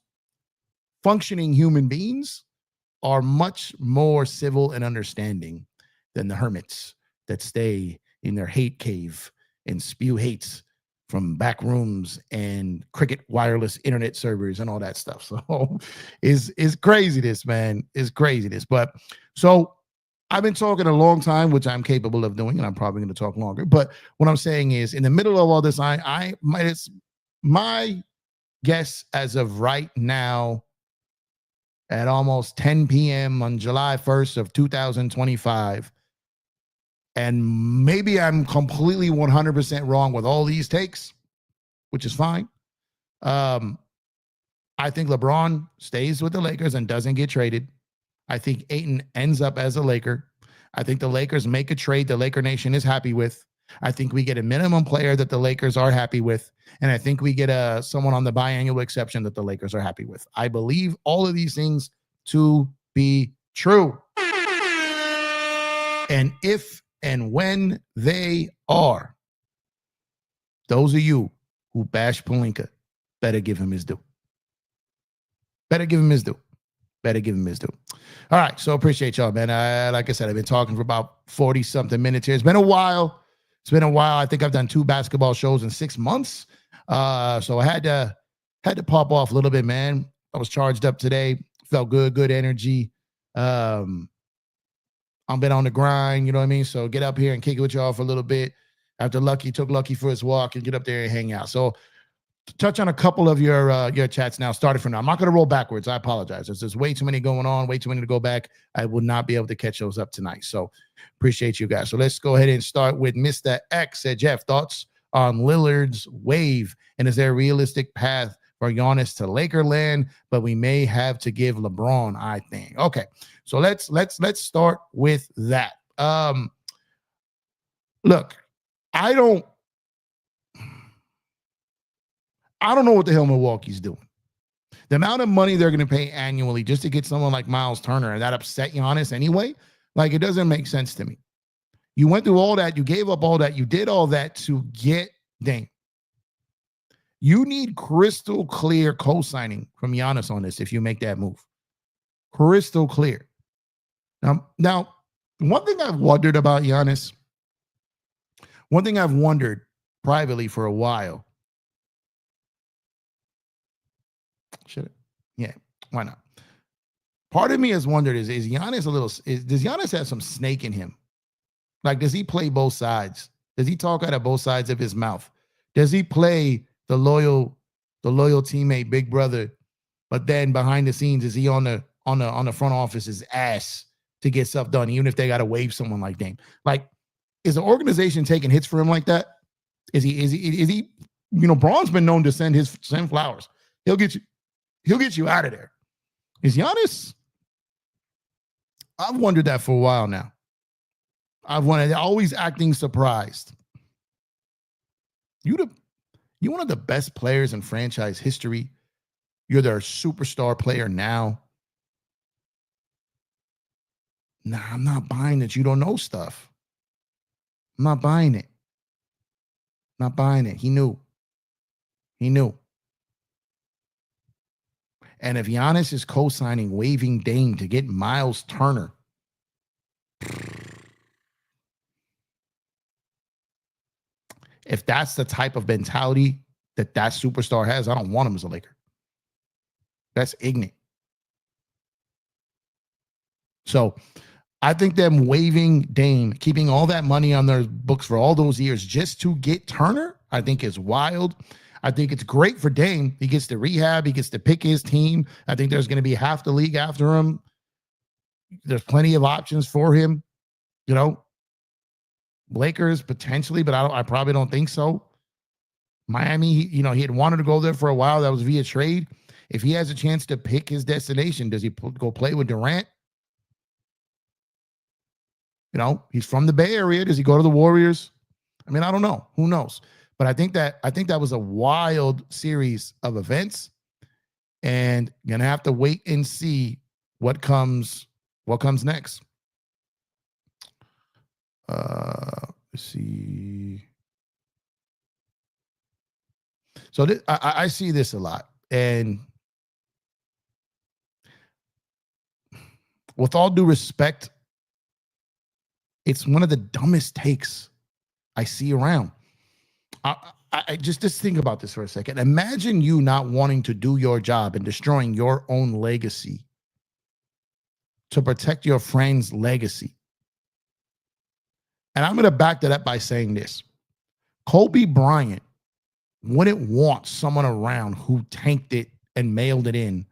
functioning human beings are much more civil and understanding than the hermits that stay in their hate cave and spew hates from back rooms and cricket wireless internet servers and all that stuff. So is craziness, man. Is craziness. But so I've been talking a long time, which I'm capable of doing, and I'm probably going to talk longer. But what I'm saying is, in the middle of all this, it's my guess as of right now, at almost 10 p.m. on July 1st of 2025, and maybe I'm completely 100% wrong with all these takes, which is fine. I think LeBron stays with the Lakers and doesn't get traded. I think Aton ends up as a Laker. I think the Lakers make a trade the Laker Nation is happy with. I think we get a minimum player that the Lakers are happy with. And I think we get someone on the biannual exception that the Lakers are happy with. I believe all of these things to be true. And if and when they are, those of you who bash Pelinka better give him his due. Better give him his due. Better give him his due. All right. So appreciate y'all, man. Like I said, I've been talking for about 40-something minutes here. It's been a while. I think I've done 2 basketball shows in 6 months. So I had to pop off a little bit, man. I was charged up today. Felt good energy. I've been on the grind, you know what I mean? So get up here and kick it with y'all for a little bit. After took Lucky for his walk and get up there and hang out. So touch on a couple of your chats now, starting from now. I'm not going to roll backwards. I apologize. There's way too many going on, way too many to go back. I will not be able to catch those up tonight. So appreciate you guys. So let's go ahead and start with Mr. X. Said, Jeff, thoughts on Lillard's wave? And is there a realistic path for Giannis to Lakerland? But we may have to give LeBron, I think. Okay. So let's start with that. Look, I don't know what the hell Milwaukee's doing. The amount of money they're going to pay annually just to get someone like Miles Turner, and that upset Giannis anyway, like, it doesn't make sense to me. You went through all that. You gave up all that. You did all that to get Dame. You need crystal clear co-signing from Giannis on this if you make that move. Crystal clear. Now, one thing I've wondered about Giannis, one thing I've wondered privately for a while, should it? Yeah, why not? Part of me has wondered, is Giannis does Giannis have some snake in him? Like, does he play both sides? Does he talk out of both sides of his mouth? Does he play the loyal teammate, big brother, but then behind the scenes, is he on the front office's ass to get stuff done, even if they got to waive someone like Dame? Like, is the organization taking hits for him like that? Is he? You know, Braun's been known to send flowers. He'll get you out of there. Is Giannis? I've wondered that for a while now. Always acting surprised. You're one of the best players in franchise history. You're their superstar player now. Nah, I'm not buying that you don't know stuff. I'm not buying it. Not buying it. He knew. And if Giannis is co-signing, waiving Dame to get Miles Turner, if that's the type of mentality that superstar has, I don't want him as a Laker. That's ignorant. So I think them waiving Dame, keeping all that money on their books for all those years just to get Turner, I think is wild. I think it's great for Dame. He gets to rehab. He gets to pick his team. I think there's going to be half the league after him. There's plenty of options for him. You know, Lakers potentially, but I probably don't think so. Miami, he had wanted to go there for a while. That was via trade. If he has a chance to pick his destination, does he go play with Durant? You know, he's from the Bay Area. Does he go to the Warriors? I mean, I don't know. Who knows? But I think that was a wild series of events, and gonna have to wait and see what comes next. Let's see. So I see this a lot, and with all due respect, it's one of the dumbest takes I see around. I just think about this for a second. Imagine you not wanting to do your job and destroying your own legacy to protect your friend's legacy. And I'm going to back that up by saying this. Kobe Bryant wouldn't want someone around who tanked it and mailed it in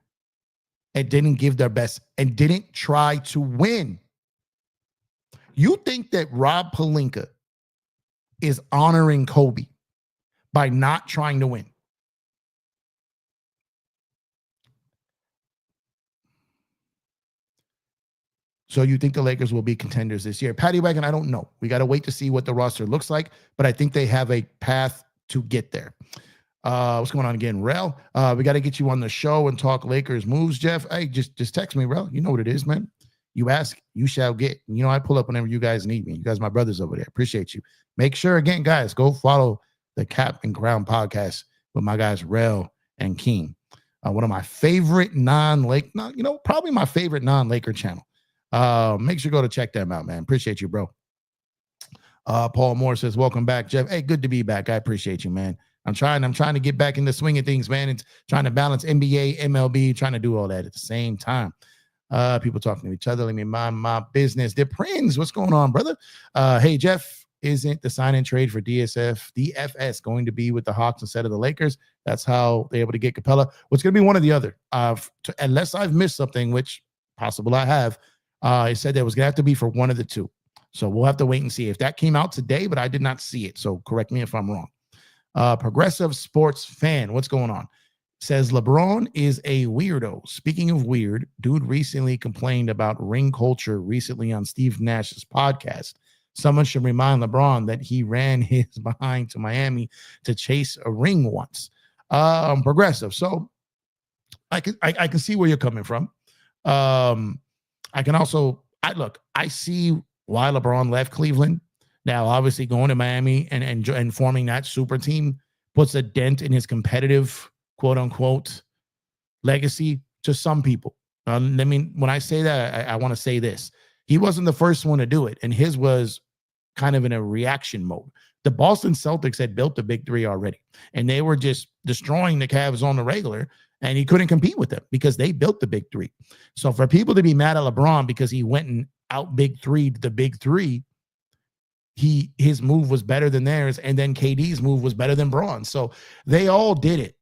and didn't give their best and didn't try to win. You think that Rob Pelinka is honoring Kobe by not trying to win? So you think the Lakers will be contenders this year? Patty Wagon, I don't know. We got to wait to see what the roster looks like, but I think they have a path to get there. What's going on again, Rel? We got to get you on the show and talk Lakers moves, Jeff. Hey, just text me, Rel. You know what it is, man. You ask, you shall get. You know, I pull up whenever you guys need me. You guys, my brothers over there. Appreciate you. Make sure, again, guys, go follow the Cap and Crown podcast with my guys, Rel and Keane. one of my favorite probably my favorite non-Laker channel. Make sure you go to check them out, man. Appreciate you, bro. Paul Moore says, welcome back, Jeff. Hey, good to be back. I appreciate you, man. I'm trying to get back in the swing of things, man. It's trying to balance NBA, MLB, trying to do all that at the same time. People talking to each other. Let me mind my business. They're Prince. What's going on, brother? Hey, Jeff, isn't the sign-in trade for DFS going to be with the Hawks instead of the Lakers? That's how they're able to get Capella. What's going to be one or the other? Unless I've missed something, which possible I have. I said there was going to have to be for one of the two. So we'll have to wait and see. If that came out today, but I did not see it. So correct me if I'm wrong. Progressive Sports Fan, what's going on? Says LeBron is a weirdo. Speaking of weird, dude recently complained about ring culture recently on Steve Nash's podcast. Someone should remind LeBron that he ran his behind to Miami to chase a ring once. Progressive. So I can see where you're coming from. I can also, I see why LeBron left Cleveland. Now, obviously, going to Miami and forming that super team puts a dent in his competitive, quote unquote, legacy to some people. When I say that, I want to say this. He wasn't the first one to do it, and his was kind of in a reaction mode. The Boston Celtics had built the big three already, and they were just destroying the Cavs on the regular, and he couldn't compete with them because they built the big three. So for people to be mad at LeBron because he went and out big three the big three, his move was better than theirs, and then KD's move was better than Braun. So they all did it.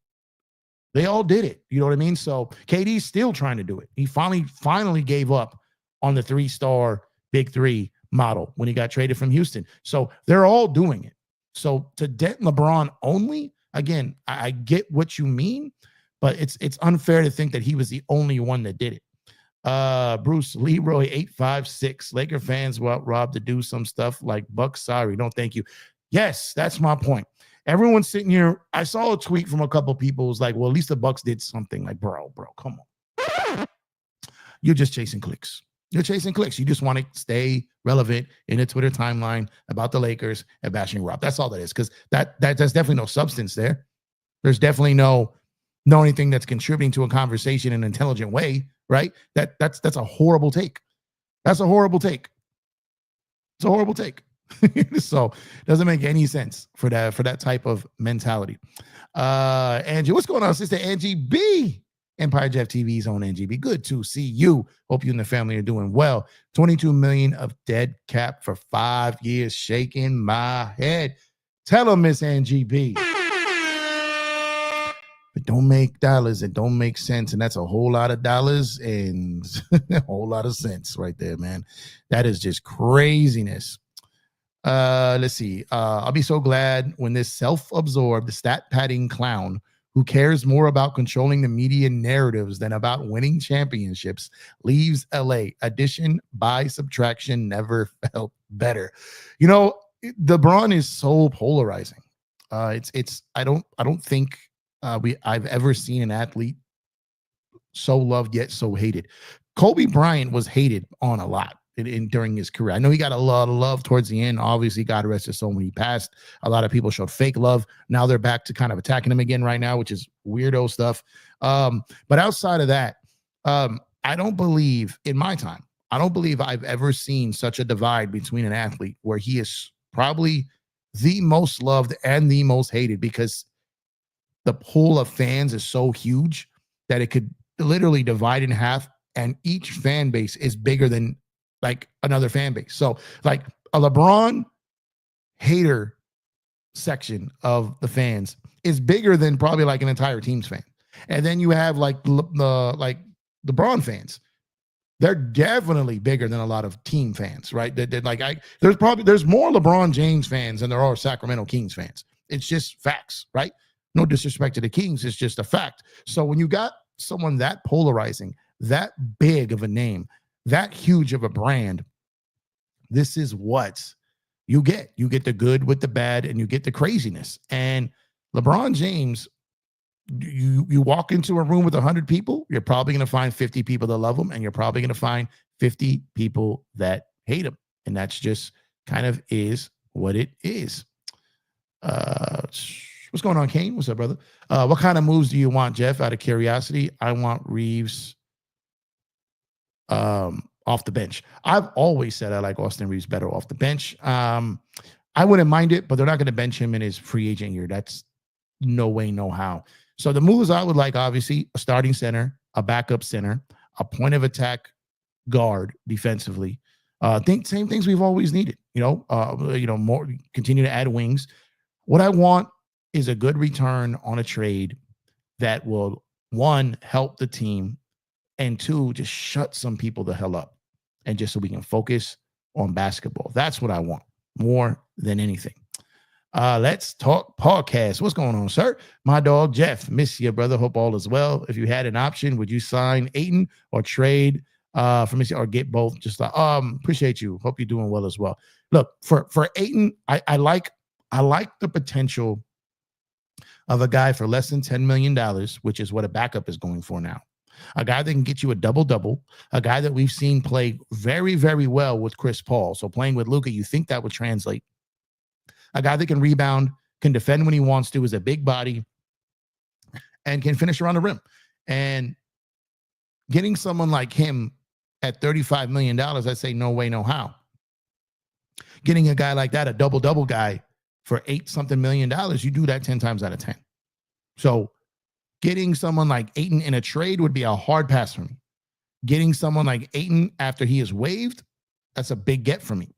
They all did it. You know what I mean? So KD's still trying to do it. He finally gave up on the 3-star big three model when he got traded from Houston. So they're all doing it. So to dent LeBron only, again, I get what you mean, but it's unfair to think that he was the only one that did it. Bruce Leroy 856. Laker fans want Rob to do some stuff like Buck. Sorry, no, thank you. Yes, that's my point. Everyone's sitting here. I saw a tweet from a couple of people who's like, well, at least the Bucks did something. Like, bro, come on. You're just chasing clicks. You're chasing clicks. You just want to stay relevant in the Twitter timeline about the Lakers and bashing Rob. That's all that is, because there's definitely no substance there. There's definitely no anything that's contributing to a conversation in an intelligent way, right? That's a horrible take. That's a horrible take. It's a horrible take. So it doesn't make any sense for that type of mentality. Angie, what's going on, sister Angie B? Empire Jeff TV's on NGB. Good to see you. Hope you and the family are doing well. 22 million of dead cap for 5 years. Shaking my head. Tell him, Miss Angie B. It don't make dollars. It don't make sense. And that's a whole lot of dollars and a whole lot of sense right there, man. That is just craziness. Let's see. I'll be so glad when this self-absorbed stat padding clown who cares more about controlling the media narratives than about winning championships leaves LA. Addition by subtraction never felt better. You know, the Braun is so polarizing. I don't think I've ever seen an athlete so loved yet so hated. Kobe Bryant was hated on a lot during his career. I know he got a lot of love towards the end. Obviously, God rest his soul when he passed. A lot of people showed fake love. Now they're back to kind of attacking him again right now, which is weirdo stuff. But outside of that, I don't believe in my time, I don't believe I've ever seen such a divide between an athlete where he is probably the most loved and the most hated, because the pool of fans is so huge that it could literally divide in half, and each fan base is bigger than like another fan base. So like a LeBron hater section of the fans is bigger than probably like an entire team's fan. And then you have like the Braun fans. They're definitely bigger than a lot of team fans, right? There's more LeBron James fans than there are Sacramento Kings fans. It's just facts, right? No disrespect to the Kings, it's just a fact. So when you got someone that polarizing, that big of a name, that huge of a brand, this is what you get. You get the good with the bad, and you get the craziness. And LeBron James, you walk into a room with 100 people, you're probably going to find 50 people that love him, and you're probably going to find 50 people that hate him. And that's just kind of is what it is. What's going on, Kane? What's up, brother? What kind of moves do you want, Jeff? Out of curiosity, I want Reeves off the bench. I've always said I like Austin Reeves better off the bench. I wouldn't mind it, but they're not going to bench him in his free agent year. That's no way, no how. So the moves I would like, obviously, a starting center, a backup center, a point of attack guard defensively. Think same things we've always needed. More continue to add wings. What I want is a good return on a trade that will, one, help the team, and two, just shut some people the hell up, and just so we can focus on basketball. That's what I want more than anything. Let's talk podcast. What's going on, sir? My dog, Jeff. Miss you, brother. Hope all is well. If you had an option, would you sign Aton or trade for Missy, or get both? Just appreciate you. Hope you're doing well as well. Look, for Aton, I like the potential of a guy for less than $10 million, which is what a backup is going for now. A guy that can get you a double-double, a guy that we've seen play very, very well with Chris Paul. So playing with Luka, you think that would translate. A guy that can rebound, can defend when he wants to, is a big body, and can finish around the rim. And getting someone like him at $35 million, I'd say no way, no how. Getting a guy like that, a double-double guy, for $8-something million, you do that 10 times out of 10. So getting someone like Aton in a trade would be a hard pass for me. Getting someone like Aton after he is waived, that's a big get for me.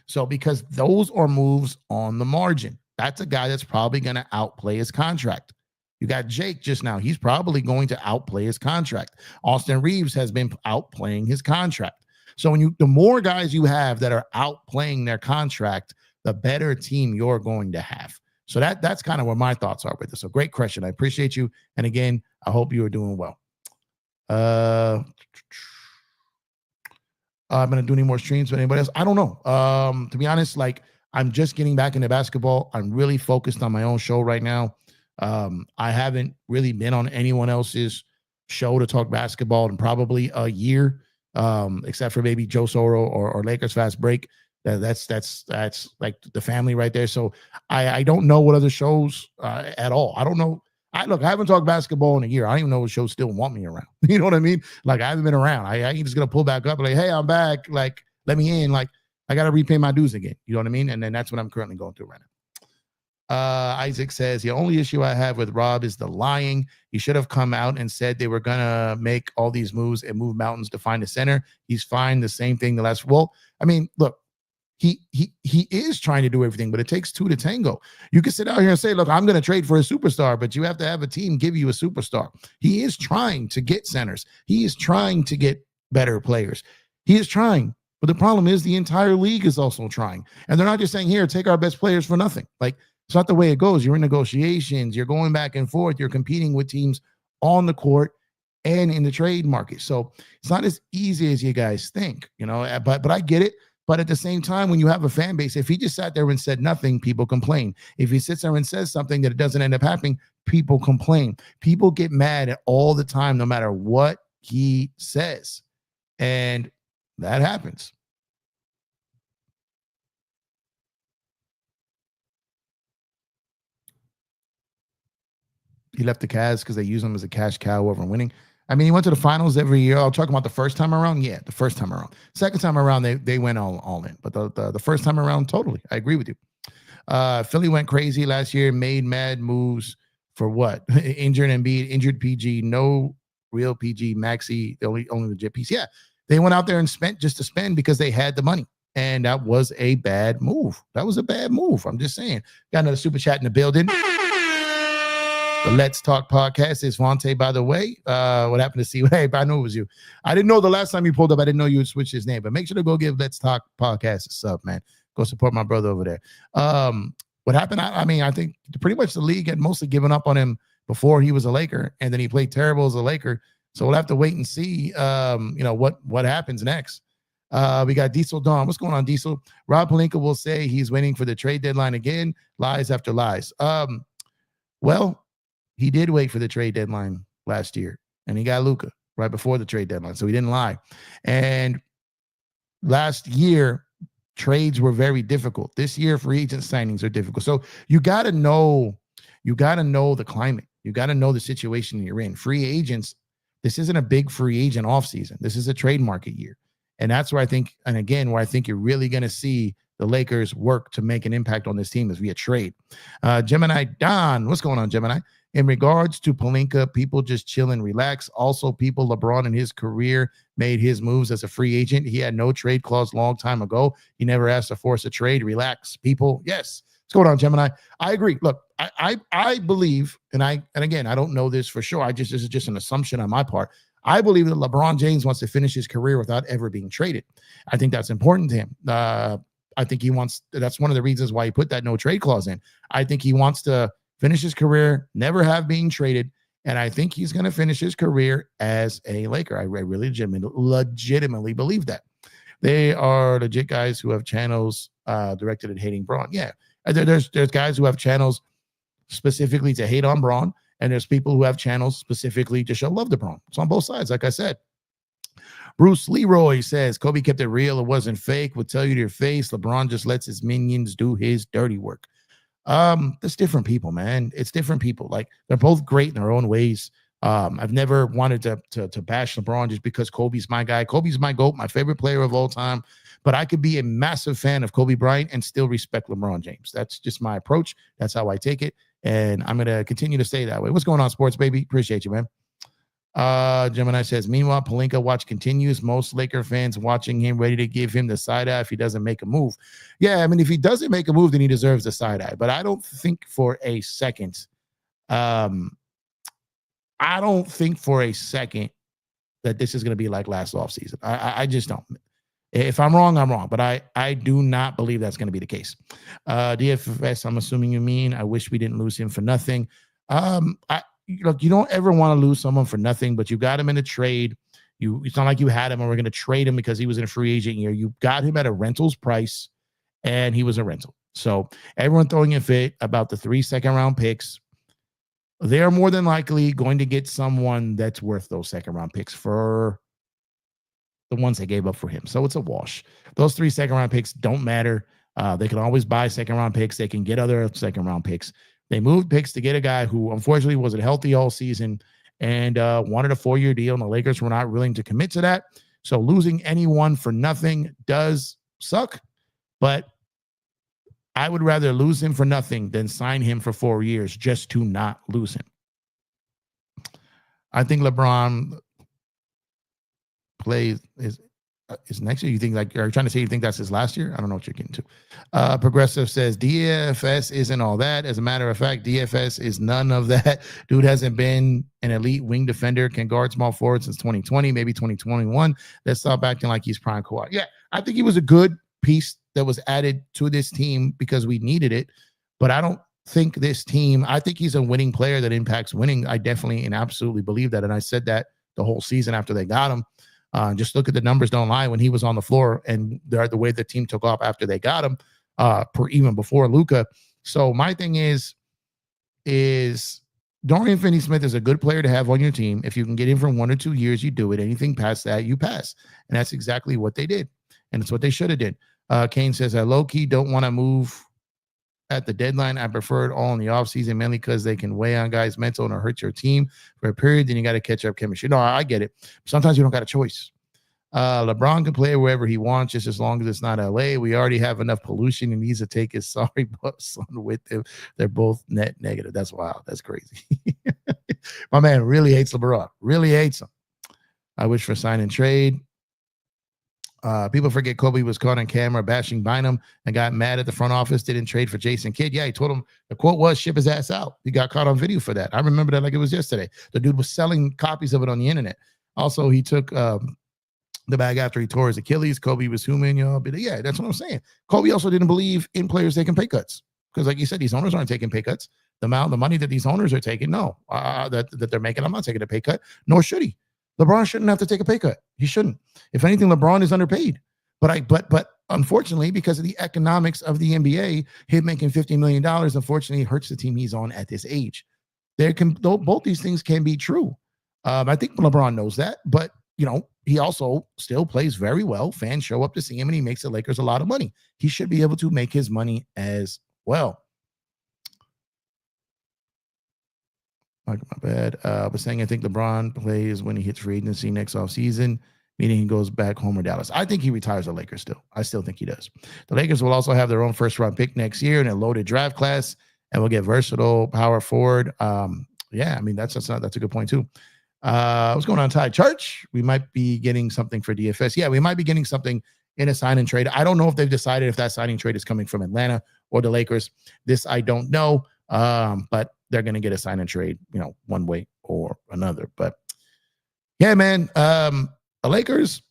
So because those are moves on the margin. That's a guy that's probably going to outplay his contract. You got Jake just now. He's probably going to outplay his contract. Austin Reeves has been outplaying his contract. So the more guys you have that are outplaying their contract, the better team you're going to have. So that's kind of where my thoughts are with this. So great question. I appreciate you. And again, I hope you are doing well. I'm going to do any more streams with anybody else? I don't know. To be honest, I'm just getting back into basketball. I'm really focused on my own show right now. I haven't really been on anyone else's show to talk basketball in probably a year, except for maybe Joe Soro or Lakers Fast Break. That's like the family right there. So I don't know what other shows at all. I don't know. I haven't talked basketball in a year. I don't even know what shows still want me around. You know what I mean? I haven't been around. I ain't just gonna pull back up like, hey, I'm back. Let me in. I gotta repay my dues again. You know what I mean? And then that's what I'm currently going through right now. Isaac says the only issue I have with Rob is the lying. He should have come out and said they were gonna make all these moves and move mountains to find a center. He's fine. The same thing the last. Well, I mean, look. He is trying to do everything, but it takes two to tango. You can sit out here and say, look, I'm going to trade for a superstar, but you have to have a team give you a superstar. He is trying to get centers. He is trying to get better players. He is trying, but the problem is the entire league is also trying. And they're not just saying, here, take our best players for nothing. It's not the way it goes. You're in negotiations. You're going back and forth. You're competing with teams on the court and in the trade market. So it's not as easy as you guys think, but I get it. But at the same time, when you have a fan base, if he just sat there and said nothing, people complain. If he sits there and says something that it doesn't end up happening, people complain. People get mad all the time, no matter what he says. And that happens. He left the Cavs because they use him as a cash cow over winning. I mean, he went to the finals every year. I'll talk about the first time around. Yeah, the first time around. Second time around, they went all in. But the first time around, totally. I agree with you. Philly went crazy last year, made mad moves for what? Injured Embiid, injured PG, no real PG, Maxey, only legit piece. Yeah, they went out there and spent just to spend because they had the money. And that was a bad move. That was a bad move. I'm just saying. Got another super chat in the building. The Let's Talk podcast is Vontae, by the way. What happened to see? Hey, I know it was you. I didn't know the last time you pulled up. I didn't know you would switch his name, but make sure to go give Let's Talk podcast a sub, man. Go support my brother over there. What happened? I mean, I think pretty much the league had mostly given up on him before he was a Laker, and then he played terrible as a Laker. So we'll have to wait and see, what happens next. We got Diesel Dawn. What's going on, Diesel? Rob Pelinka will say he's waiting for the trade deadline again. Lies after lies. Well, he did wait for the trade deadline last year, and he got Luka right before the trade deadline, so he didn't lie. And last year, trades were very difficult. This year, free agent signings are difficult. So you got to know You got to know the climate. You got to know the situation you're in. Free agents, this isn't a big free agent offseason. This is a trade market year. And that's where I think, and again, where I think you're really going to see the Lakers work to make an impact on this team is via trade. Gemini Don, what's going on, Gemini? In regards to Pelinka, people just chill and relax. Also, people, LeBron in his career made his moves as a free agent. He had no trade clause long time ago. He never asked to force a trade. Relax, people. Yes. What's going on, Gemini? I agree. Look, I believe, and again, I don't know this for sure. This is just an assumption on my part. I believe that LeBron James wants to finish his career without ever being traded. I think that's important to him. I think that's one of the reasons why he put that no trade clause in. I think he wants to finish his career, never have being traded. And I think he's going to finish his career as a Laker. I really legitimately believe that. They are legit guys who have channels directed at hating Braun. Yeah, there's guys who have channels specifically to hate on Braun, and there's people who have channels specifically to show love to Braun. It's on both sides, like I said. Bruce Leroy says, Kobe kept it real. It wasn't fake. Would tell you to your face. LeBron just lets his minions do his dirty work. It's different people, man. It's different people. Like, they're both great in their own ways. I've never wanted to bash LeBron just because Kobe's my guy. Kobe's my GOAT, my favorite player of all time. But I could be a massive fan of Kobe Bryant and still respect LeBron James. That's just my approach. That's how I take it. And I'm going to continue to stay that way. What's going on, sports baby? Appreciate you, man. Gemini says, meanwhile, Pelinka watch continues. Most Laker fans watching him, ready to give him the side eye if he doesn't make a move. Yeah, I mean, if he doesn't make a move, then he deserves the side eye. But I don't think for a second, that this is going to be like last offseason. I just don't. If I'm wrong, I'm wrong. But I do not believe that's going to be the case. DFS, I'm assuming you mean, I wish we didn't lose him for nothing. Look, you don't ever want to lose someone for nothing, but you got him in a trade. It's not like you had him and we're going to trade him because he was in a free agent year. You got him at a rental's price, and he was a rental. So everyone throwing a fit about the 3 second-round picks, they are more than likely going to get someone that's worth those second-round picks for the ones they gave up for him. So it's a wash. Those 3 second-round picks don't matter. They can always buy second-round picks. They can get other second-round picks. They moved picks to get a guy who unfortunately wasn't healthy all season and wanted a 4-year deal, and the Lakers were not willing to commit to that. So losing anyone for nothing does suck, but I would rather lose him for nothing than sign him for 4 years just to not lose him. I think LeBron plays is next year. You think, like, are you trying to say you think that's his last year? I don't know what you're getting to. Progressive says DFS isn't all that. As a matter of fact, DFS is none of that. Dude hasn't been an elite wing defender, can guard small forward since 2020, maybe 2021. Let's stop acting like he's prime Kawhi. Yeah, I think he was a good piece that was added to this team because we needed it. But I don't think this team, I think he's a winning player that impacts winning. I definitely and absolutely believe that. And I said that the whole season after they got him. Just look at the numbers, don't lie, when he was on the floor, and the way the team took off after they got him, even before Luka. So my thing is Dorian Finney-Smith is a good player to have on your team. If you can get him for 1 or 2 years, you do it. Anything past that, you pass. And that's exactly what they did. And it's what they should have did. Kane says, I low-key don't want to move at the deadline. I prefer it all in the offseason, mainly because they can weigh on guys' mental and hurt your team for a period. Then you got to catch up chemistry. No, I get it. Sometimes you don't got a choice. LeBron can play wherever he wants, just as long as it's not LA. We already have enough pollution. He needs to take his sorry son with him. They're both net negative. That's wild. That's crazy. My man really hates LeBron. Really hates him. I wish for sign and trade. People forget Kobe was caught on camera bashing Bynum and got mad at the front office, didn't trade for Jason Kidd. Yeah, he told him, the quote was, ship his ass out. He got caught on video for that. I remember that like it was yesterday. The dude was selling copies of it on the internet. Also, he took the bag after he tore his Achilles. Kobe was human, but yeah, that's what I'm saying. Kobe also didn't believe in players taking pay cuts because, like you said, these owners aren't taking pay cuts. The money that these owners are taking, that they're making, I'm not taking a pay cut, nor should he. LeBron shouldn't have to take a pay cut. He shouldn't. If anything, LeBron is underpaid. But unfortunately, because of the economics of the NBA, him making $50 million, unfortunately, hurts the team he's on at this age. Both these things can be true. I think LeBron knows that, but he also still plays very well. Fans show up to see him, and he makes the Lakers a lot of money. He should be able to make his money as well. My bad. But saying I think LeBron plays when he hits free agency next offseason, meaning he goes back home or Dallas. I think he retires the Lakers still. I still think he does. The Lakers will also have their own first-round pick next year in a loaded draft class, and will get versatile power forward. Yeah, I mean, that's a good point too. What's going on, Ty Church? We might be getting something for DFS. Yeah, we might be getting something in a sign and trade. I don't know if they've decided if that signing trade is coming from Atlanta or the Lakers. This I don't know, but they're going to get a sign and trade, one way or another. But yeah, man, the Lakers,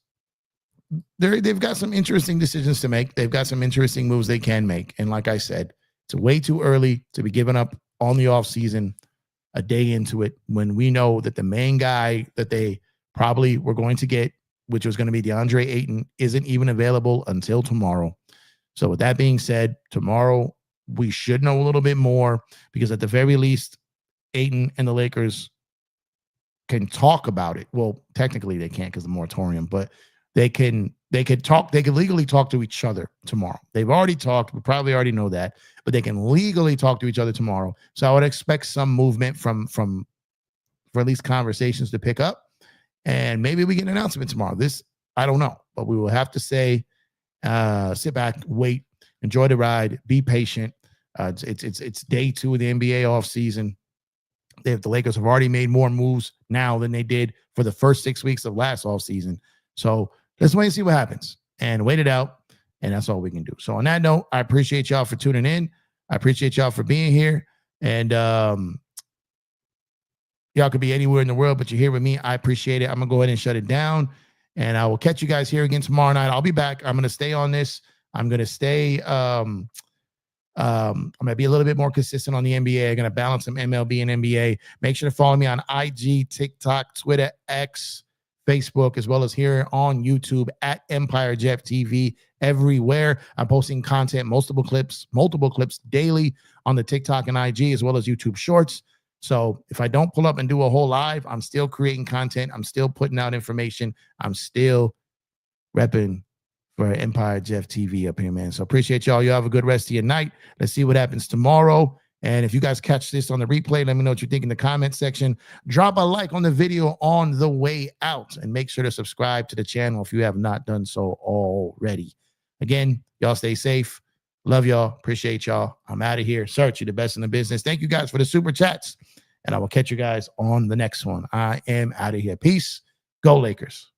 they've got some interesting decisions to make. They've got some interesting moves they can make. And like I said, it's way too early to be giving up on the offseason a day into it when we know that the main guy that they probably were going to get, which was going to be DeAndre Ayton, isn't even available until tomorrow. So with that being said, tomorrow we should know a little bit more, because at the very least, Ayton and the Lakers can talk about it. Well, technically they can't because of the moratorium, but they could legally talk to each other tomorrow. They've already talked. We probably already know that, but they can legally talk to each other tomorrow. So I would expect some movement from for at least conversations to pick up, and maybe we get an announcement tomorrow. This, I don't know, but we will have to say, sit back, wait, enjoy the ride, be patient. It's day 2 of the NBA offseason. The Lakers have already made more moves now than they did for the first 6 weeks of last offseason. So let's wait and see what happens and wait it out. And that's all we can do. So on that note, I appreciate y'all for tuning in. I appreciate y'all for being here. And y'all could be anywhere in the world, but you're here with me. I appreciate it. I'm going to go ahead and shut it down. And I will catch you guys here again tomorrow night. I'll be back. I'm going to stay on this. I'm going to stay. I'm going to be a little bit more consistent on the NBA. I'm going to balance some MLB and NBA. Make sure to follow me on IG, TikTok, Twitter, X, Facebook, as well as here on YouTube at Empire Jeff TV. Everywhere I'm posting content, multiple clips daily on the TikTok and IG, as well as YouTube Shorts. So if I don't pull up and do a whole live, I'm still creating content. I'm still putting out information. I'm still repping for Empire Jeff TV up here, man. So appreciate y'all. You have a good rest of your night. Let's see what happens tomorrow. And if you guys catch this on the replay, let me know what you think in the comment section. Drop a like on the video on the way out, and make sure to subscribe to the channel if you have not done so already. Again, y'all stay safe. Love y'all. Appreciate y'all. I'm out of here. Search, you the best in the business. Thank you guys for the super chats, and I will catch you guys on the next one. I am out of here. Peace. Go Lakers.